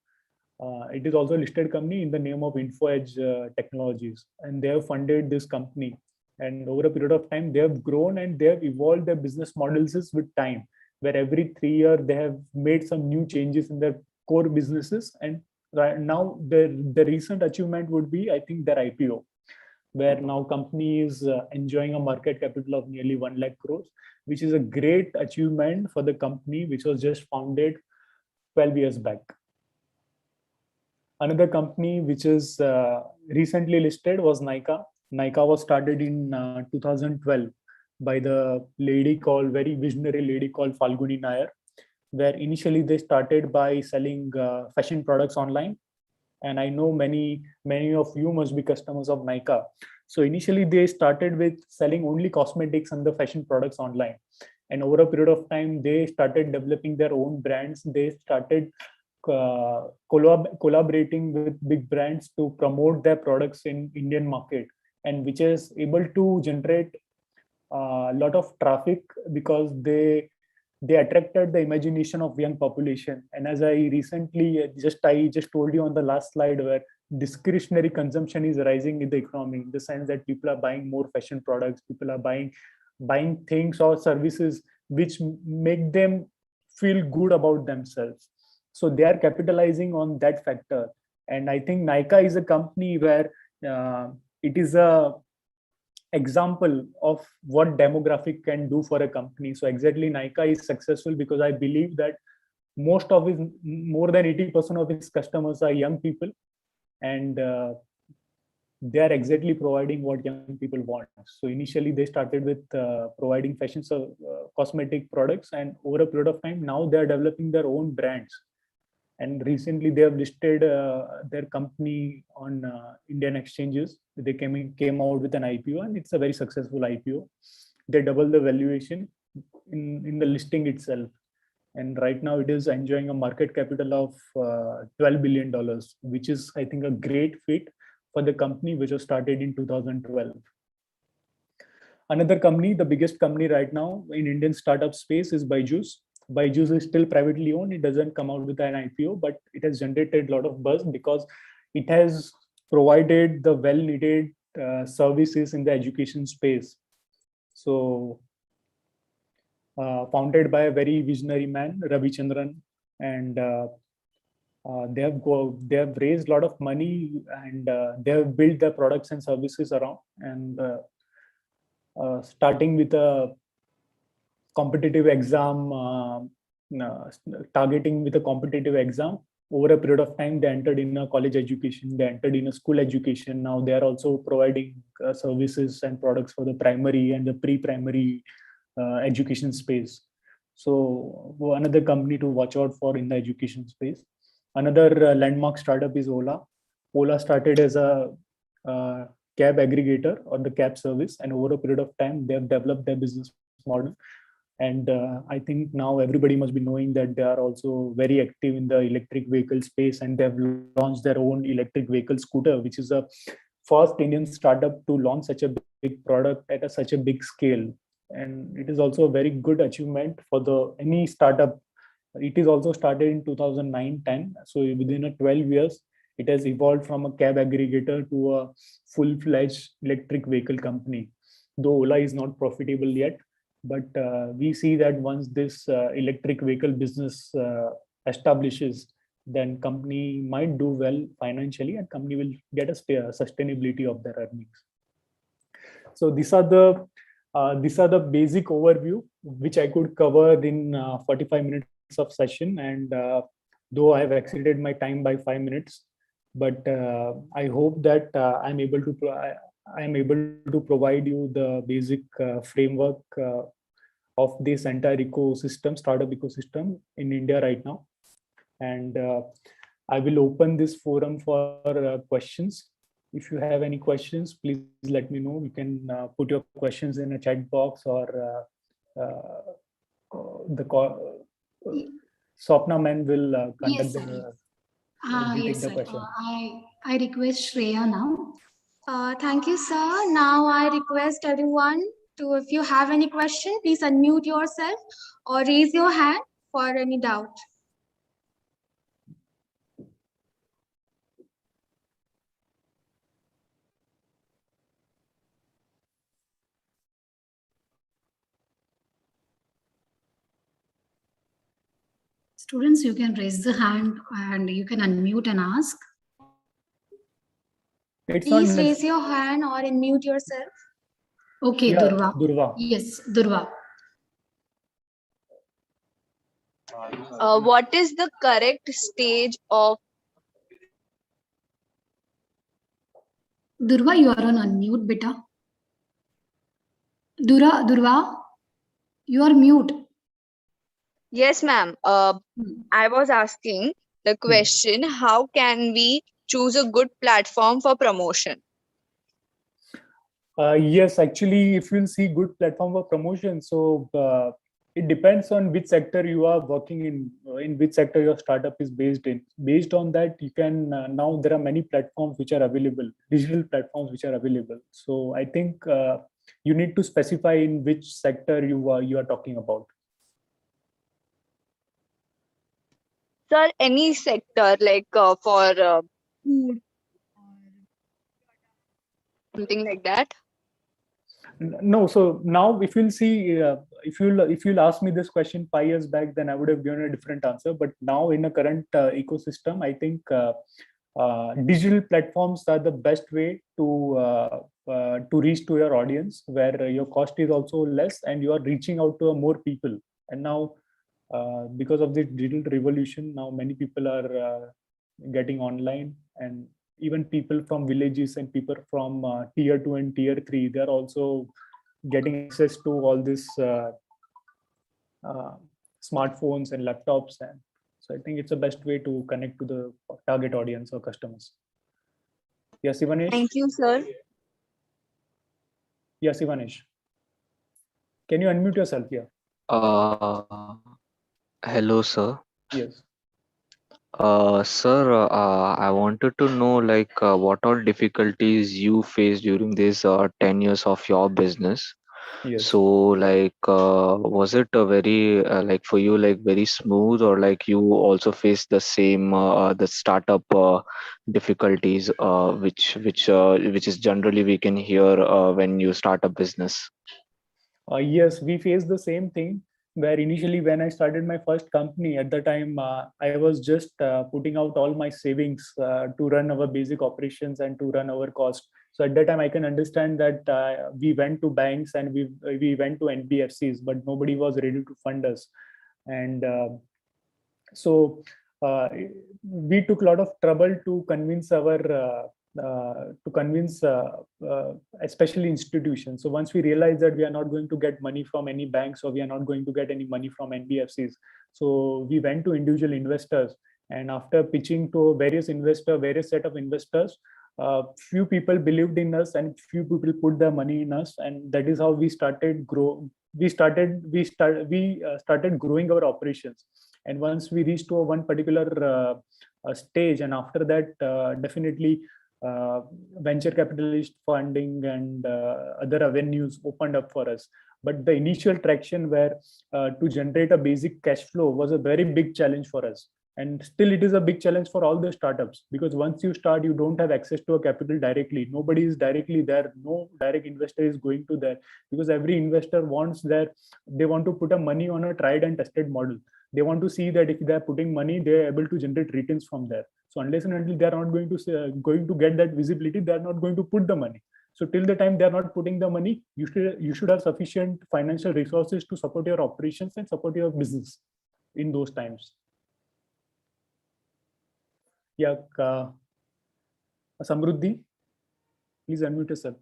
It is also a listed company in the name of InfoEdge Technologies, and they have funded this company. And over a period of time, they have grown and they have evolved their business models with time, where every 3 years they have made some new changes in their core businesses. And right now, the recent achievement would be, I think, their IPO, where now company is enjoying a market capital of nearly 1 lakh crores, which is a great achievement for the company, which was just founded 12 years back. Another company which is recently listed was Nykaa. Nykaa was started in 2012 by the very visionary lady called Falguni Nair, where initially they started by selling fashion products online. And I know many of you must be customers of Nykaa. So initially they started with selling only cosmetics and the fashion products online. And over a period of time, they started developing their own brands. They started collaborating with big brands to promote their products in Indian market. and which is able to generate a lot of traffic because they attracted the imagination of young population. And as I recently I just told you on the last slide, where discretionary consumption is rising in the economy, in the sense that people are buying more fashion products, people are buying things or services which make them feel good about themselves. So they are capitalizing on that factor. And I think Nykaa is a company where it is a example of what demographic can do for a company. So exactly, Nykaa is successful because I believe that most of his more than 80% of his customers are young people, and they are exactly providing what young people want. So initially they started with providing fashion cosmetic products, and over a period of time now they are developing their own brands. And recently they have listed their company on Indian exchanges. They came out with an IPO, and it's a very successful IPO. They double the valuation in the listing itself, and right now it is enjoying a market capital of $12 billion, which is, I think, a great fit for the company, which was started in 2012. Another company, the biggest company right now in Indian startup space, is Byju's. Byju's is still privately owned. It doesn't come out with an IPO, but it has generated a lot of buzz because it has provided the well-needed services in the education space. So, founded by a very visionary man, Ravi Chandran, and they have raised a lot of money, and they have built their products and services around, and starting with a competitive exam, targeting with a competitive exam. Over a period of time, they entered in a college education, they entered in a school education. Now they are also providing services and products for the primary and the pre-primary education space. So another company to watch out for in the education space. Another landmark startup is Ola. Ola started as a cab aggregator or the cab service, and over a period of time they have developed their business model. And I think now everybody must be knowing that they are also very active in the electric vehicle space, and they have launched their own electric vehicle scooter, which is a first Indian startup to launch such a big product at such a big scale. And it is also a very good achievement for the any startup. It is also started in 2009-10. So within a 12 years, it has evolved from a cab aggregator to a full-fledged electric vehicle company. Though Ola is not profitable yet, but we see that once this electric vehicle business establishes, then company might do well financially, and company will get a sustainability of their earnings. So these are the basic overview which I could cover in 45 minutes of session, and though I have exceeded my time by 5 minutes, but I hope that I am able to provide you the basic framework of this entire ecosystem, startup ecosystem in India right now. And I will open this forum for questions. If you have any questions, please let me know. You can put your questions in a chat box, or Swapna man will conduct Yes, sir. the Yes, take the sir. question. I request Shreya now. Thank you, sir. Now I request everyone to, if you have any question, please unmute yourself or raise your hand for any doubt. Students, you can raise the hand and you can unmute and ask. Please raise your hand or unmute yourself. Okay, Yeah, Durva. Durva. Yes, Durva. What is the correct stage of Durva, you are on unmute, beta. Durva, you are mute. Yes, ma'am. I was asking the question, how can we choose a good platform for promotion? Yes, actually, if you'll see good platform for promotion, so it depends on which sector you are working in which sector your startup is based in. Based on that, you can now there are many platforms which are available, digital platforms which are available. So I think you need to specify in which sector you are talking about. Sir, any sector like for food, something like that? No, so now if you'll see, if you'll ask me this question 5 years back, then I would have given a different answer. But now in a current ecosystem, I think digital platforms are the best way to reach to your audience, where your cost is also less and you are reaching out to more people. And now, because of the digital revolution, now many people are getting online, and even people from villages and people from tier 2 and tier 3, they're also getting access to all this uh, smartphones and laptops. And so I think it's the best way to connect to the target audience or customers. Yes, Ivanesh. Thank you, sir. Yes, Ivanesh, can you unmute yourself here? Hello, sir. Yes. Sir, I wanted to know what all difficulties you faced during these 10 years of your business. Yes. So was it a very for you very smooth, or you also faced the same the startup difficulties which is generally we can hear when you start a business? Yes, we faced the same thing, where initially when I started my first company, at the time I was just putting out all my savings to run our basic operations and to run our cost. So at that time, I can understand that we went to banks and we went to NBFCs, but nobody was ready to fund us. And so we took a lot of trouble to convince especially institutions. So once we realized that we are not going to get money from any banks, or we are not going to get any money from NBFCs, so we went to individual investors. And after pitching to various set of investors, few people believed in us and few people put their money in us, and that is how we started growing our operations. And once we reached to one particular stage, and after that, definitely venture capitalist funding and other avenues opened up for us. But the initial traction, where to generate a basic cash flow, was a very big challenge for us. And still it is a big challenge for all the startups, because once you start, you don't have access to a capital directly. Nobody is directly there. No direct investor is going to there, because every investor they want to put a money on a tried and tested model. They want to see that if they're putting money, they're able to generate returns from there. So unless and until they're not going to get that visibility, they're not going to put the money. So till the time they're not putting the money, you should have sufficient financial resources to support your operations and support your business in those times. Yeah, Samruddhi, please unmute yourself.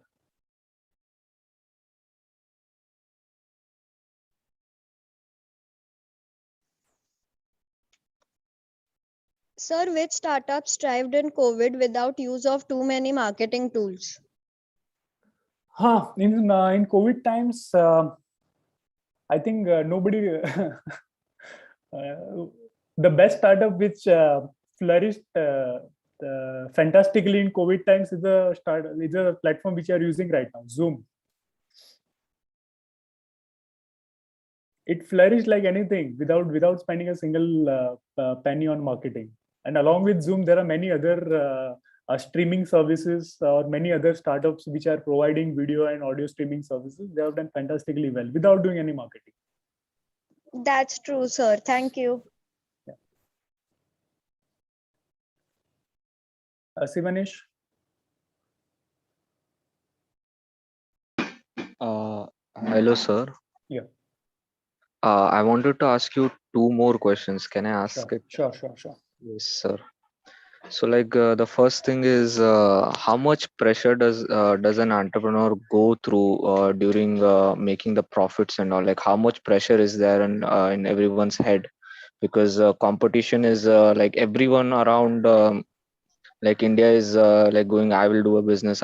Sir, which startups thrived in COVID without use of too many marketing tools? In COVID times, I think nobody. The best startup which flourished fantastically in COVID times is a platform which you are using right now, Zoom. It flourished like anything without spending a single penny on marketing. And along with Zoom, there are many other streaming services or many other startups which are providing video and audio streaming services. They have done fantastically well without doing any marketing. That's true, sir. Thank you. Sivanesh? Hello, sir. Yeah. I wanted to ask you two more questions. Can I ask it? Sure. Yes, sir. So, the first thing is, how much pressure does an entrepreneur go through during making the profits and all? Like, how much pressure is there in everyone's head? Because competition is everyone around, India is going, I will do a business,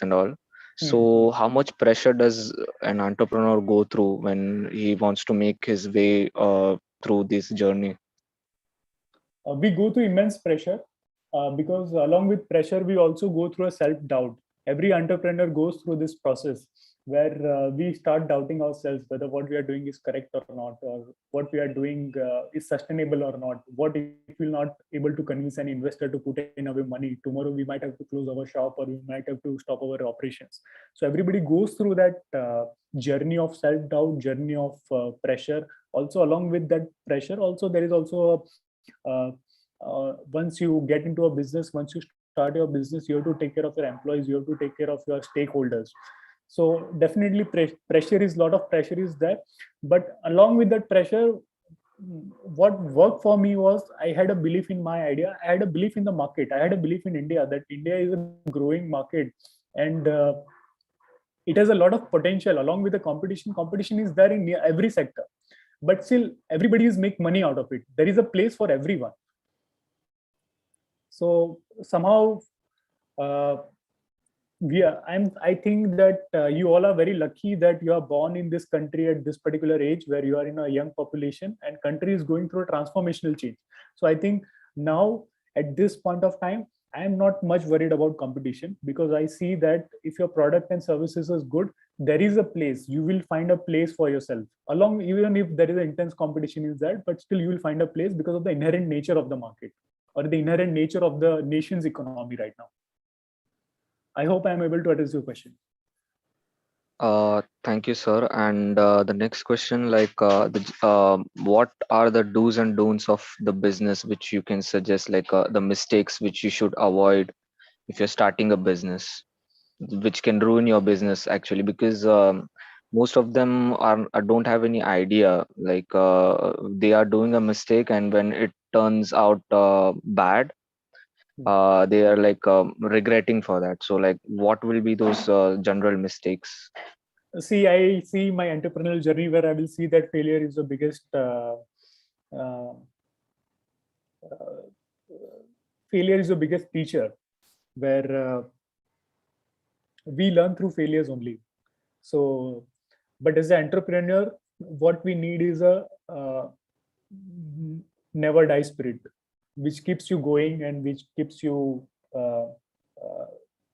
and all. So how much pressure does an entrepreneur go through when he wants to make his way through this journey? We go through immense pressure because along with pressure we also go through a self doubt. Every entrepreneur goes through this process where we start doubting ourselves whether what we are doing is correct or not, or what we are doing is sustainable or not. What if we're not able to convince an investor to put in our money? Tomorrow we might have to close our shop, or we might have to stop our operations. So everybody goes through that journey of self doubt, journey of pressure. Also along with that pressure, also there is also a once you get into a business, once you start your business, you have to take care of your employees, you have to take care of your stakeholders. So definitely pressure is, lot of pressure is there. But along with that pressure, what worked for me was I had a belief in my idea, I had a belief in the market, I had a belief in India, that India is a growing market, and it has a lot of potential. Along with the competition is there in every sector, but still everybody is make money out of it. There is a place for everyone. So somehow uh, I think that you all are very lucky that you are born in this country at this particular age, where you are in a young population and country is going through a transformational change. So I think now at this point of time, I am not much worried about competition, because I see that if your product and services is good, there is a place. You will find a place for yourself. Along, even if there is an intense competition is that, but still you will find a place because of the inherent nature of the market, or the inherent nature of the nation's economy right now. I hope I am able to address your question. Thank you, sir. And the next question, what are the do's and don'ts of the business which you can suggest, the mistakes which you should avoid if you're starting a business, which can ruin your business actually, because most of them don't have any idea. They are doing a mistake, and when it turns out bad, they are regretting for that. So what will be those general mistakes? See, I see my entrepreneurial journey where I will see that failure is the biggest uh, uh, failure is the biggest teacher, where we learn through failures only. So, but as an entrepreneur, what we need is a never die spirit, which keeps you going and uh, uh,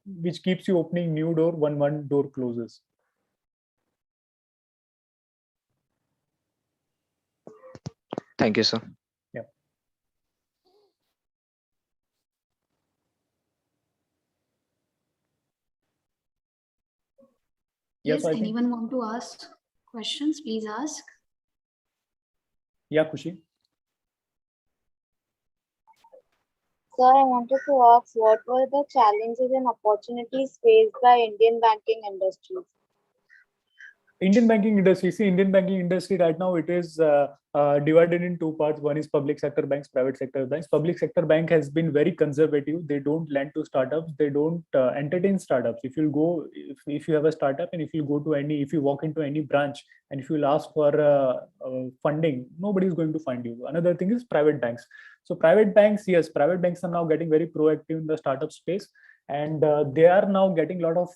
which keeps you opening new door when one door closes. Thank you, sir. Yeah. Yeah, Yes, so I think, anyone want to ask questions? Please ask. yeah, Kushi. Sir, I wanted to ask what were the challenges and opportunities faced by Indian banking industry? Indian banking industry. See, Indian banking industry right now, it is divided in two parts. One is public sector banks, private sector banks. Public sector bank has been very conservative. They don't lend to startups. They don't entertain startups. If you have a startup, and if you walk into any branch, and if you'll ask for funding, nobody is going to find you. Another thing is private banks. So private banks, yes, private banks are now getting very proactive in the startup space, and they are now getting a lot of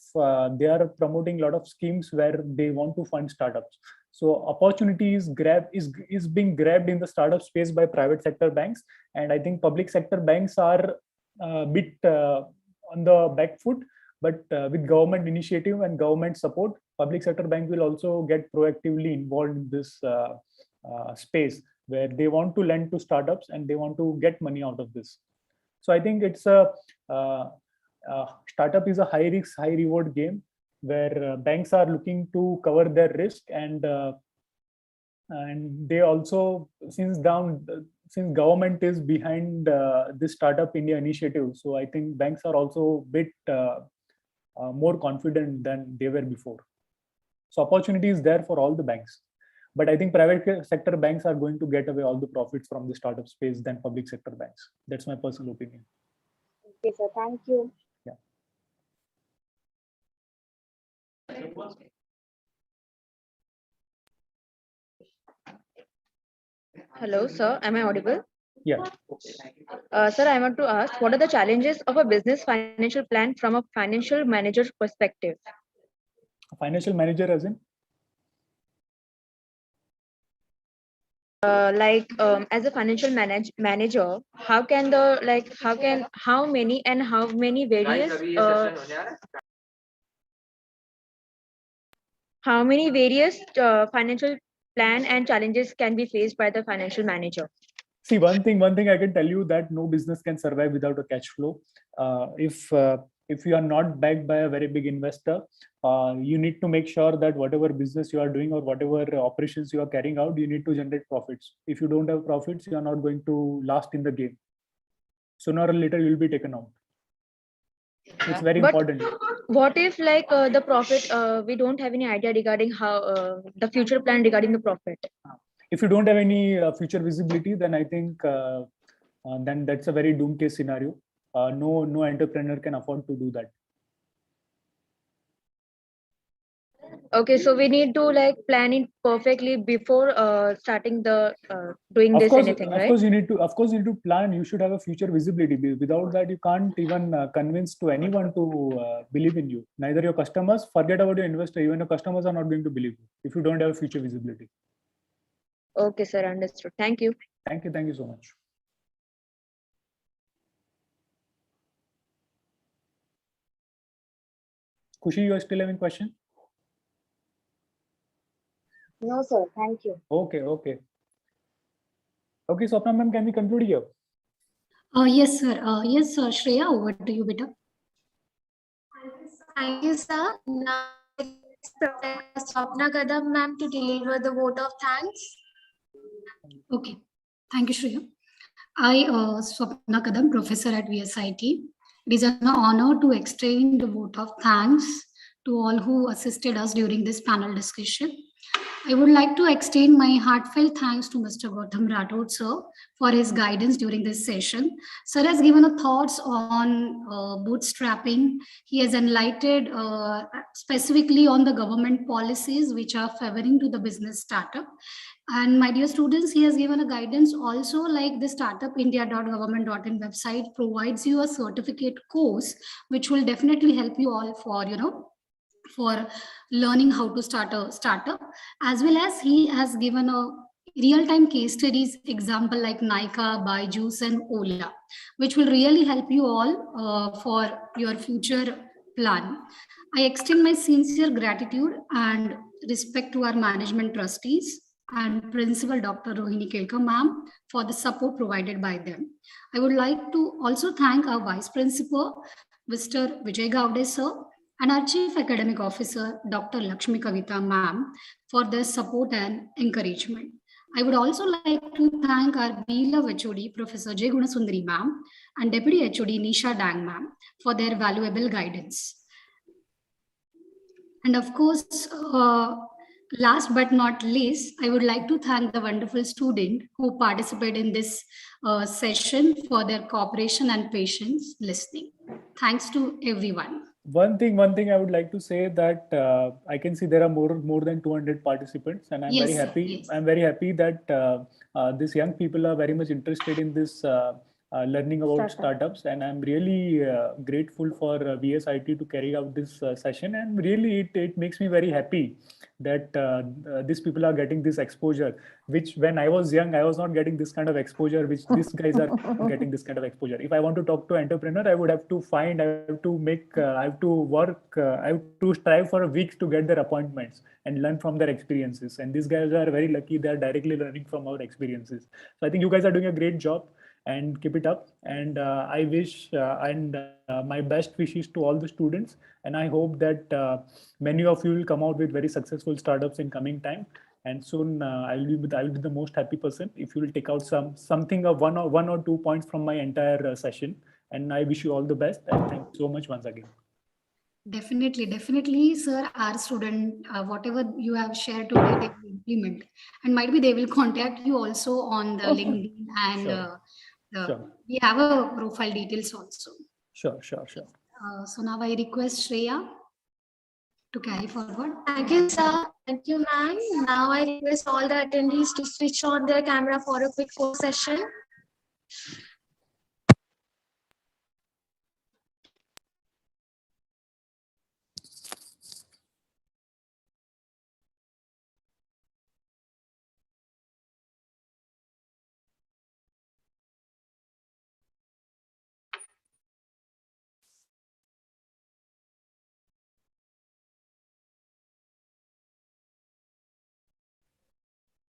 they are promoting a lot of schemes where they want to fund startups. So opportunity is being grabbed in the startup space by private sector banks, and I think public sector banks are a bit on the back foot. But with government initiative and government support, public sector bank will also get proactively involved in this space, where they want to lend to startups and they want to get money out of this. So I think it's a startup is a high risk, high reward game, where banks are looking to cover their risk, and they also, since government is behind this Startup India initiative, so I think banks are also a bit more confident than they were before. So opportunity is there for all the banks, but I think private sector banks are going to get away all the profits from the startup space than public sector banks. That's my personal opinion. Okay, sir. Thank you. Yeah. Hello, sir. Am I audible? Yeah. Sir, I want to ask, what are the challenges of a business financial plan from a financial manager's perspective? Financial manager as in? As a financial manager, how many various financial plan and challenges can be faced by the financial manager? See, one thing I can tell you, that no business can survive without a cash flow. If you are not backed by a very big investor, you need to make sure that whatever business you are doing or whatever operations you are carrying out, you need to generate profits. If you don't have profits, you are not going to last in the game. Sooner or later, you will be taken out. It's very But important. what if the profit, we don't have any idea regarding how the future plan regarding the profit? If you don't have any future visibility, then I think then that's a very doom case scenario. No entrepreneur can afford to do that. Okay, so we need to plan it perfectly before starting the doing Of this course, anything, of right? course, you need to plan. You should have a future visibility. Without that, you can't even convince to anyone to believe in you. Neither your customers, forget about your investor. Even your customers are not going to believe you if you don't have future visibility. Okay, sir, understood. Thank you. Thank you so much. Kushi, you are still having question? No, sir. Thank you. Okay. Swapna ma'am, can we conclude here? Yes, sir. Yes, sir. Shreya, over to you, beta. Thank you, sir. Now, Professor Swapna Kadam, ma'am, to deliver the vote of thanks. Okay. Thank you, Shreya. I, Swapna Kadam, professor at VSIT. It is an honor to extend the vote of thanks to all who assisted us during this panel discussion. I would like to extend my heartfelt thanks to Mr. Gautam Rathod, sir, for his guidance during this session. Sir has given a thoughts on bootstrapping. He has enlightened specifically on the government policies which are favoring to the business startup. And my dear students, he has given a guidance also, like the startupindia.government.in website provides you a certificate course, which will definitely help you all for learning how to start a startup, as well as he has given a real-time case studies example like Nika, Byju's and Ola, which will really help you all for your future plan. I extend my sincere gratitude and respect to our management trustees and Principal Dr. Rohini Kelkar ma'am for the support provided by them. I would like to also thank our Vice Principal, Mr. Vijay Gowde sir, and our Chief Academic Officer, Dr. Lakshmi Kavita ma'am, for their support and encouragement. I would also like to thank our beloved HOD, Professor J. Gunasundari ma'am, and Deputy HOD Nisha Dang ma'am for their valuable guidance. And of course, last but not least, I would like to thank the wonderful student who participated in this session for their cooperation and patience listening. Thanks to everyone. One thing I would like to say that I can see there are more than 200 participants, and I'm Yes, very sir. happy. Yes. I'm very happy that these young people are very much interested in this learning about startups, and I'm really grateful for VSIT to carry out this session. And really, it makes me very happy that these people are getting this exposure, which when I was young, I was not getting this kind of exposure, which these guys are getting this kind of exposure. If I want to talk to entrepreneur, I would have to find, I have to make, I have to work, I have to strive for weeks to get their appointments and learn from their experiences. And these guys are very lucky; they are directly learning from our experiences. So I think you guys are doing a great job, and keep it up. And I wish my best wishes to all the students. And I hope that many of you will come out with very successful startups in coming time. And soon I will be the most happy person if you will take out something of one or 2 points from my entire session. And I wish you all the best. And thank you so much once again. Definitely, sir. Our student, whatever you have shared today, they will implement, and might be they will contact you also on the LinkedIn, and Sure. we have a profile details also. Sure. So now I request Shreya to carry forward. Thank you, sir. Thank you, ma'am. Now I request all the attendees to switch on their camera for a quick photo session.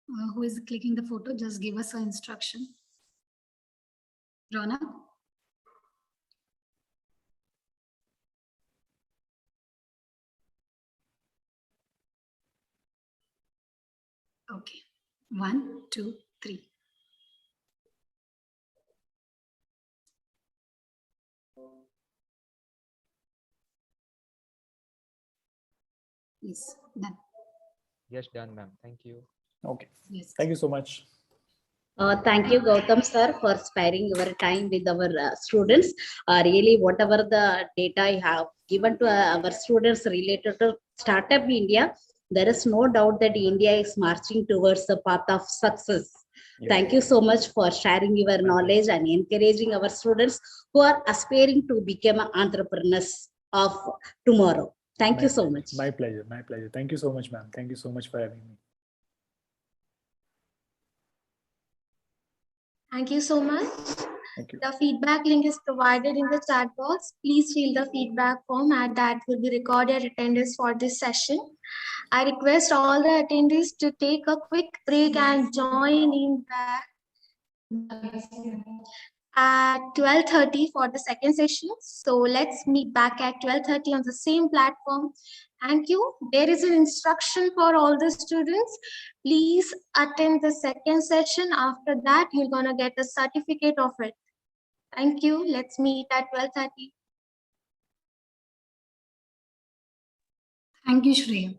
Who is clicking the photo? Just give us an instruction. Rona? Okay. 1, 2, 3. Yes, done. Yes, done, ma'am. Thank you. Okay. Yes. Thank you so much. Thank you, Gautam sir, for sparing your time with our students. Really, whatever the data you have given to our students related to Startup India, there is no doubt that India is marching towards the path of success. Yes. Thank you so much for sharing your knowledge and encouraging our students who are aspiring to become entrepreneurs of tomorrow. Thank you so much. My pleasure. My pleasure. Thank you so much, ma'am. Thank you so much for having me. Thank you so much. Thank you. The feedback link is provided in the chat box. Please fill the feedback form and that will be recorded attendance for this session. I request all the attendees to take a quick break and join in back at 12:30 for the second session. So let's meet back at 12:30 on the same platform. Thank you. There is an instruction for all the students. Please attend the second session. After that, you're gonna get a certificate of it. Thank you. Let's meet at 12:30. Thank you, Shreya.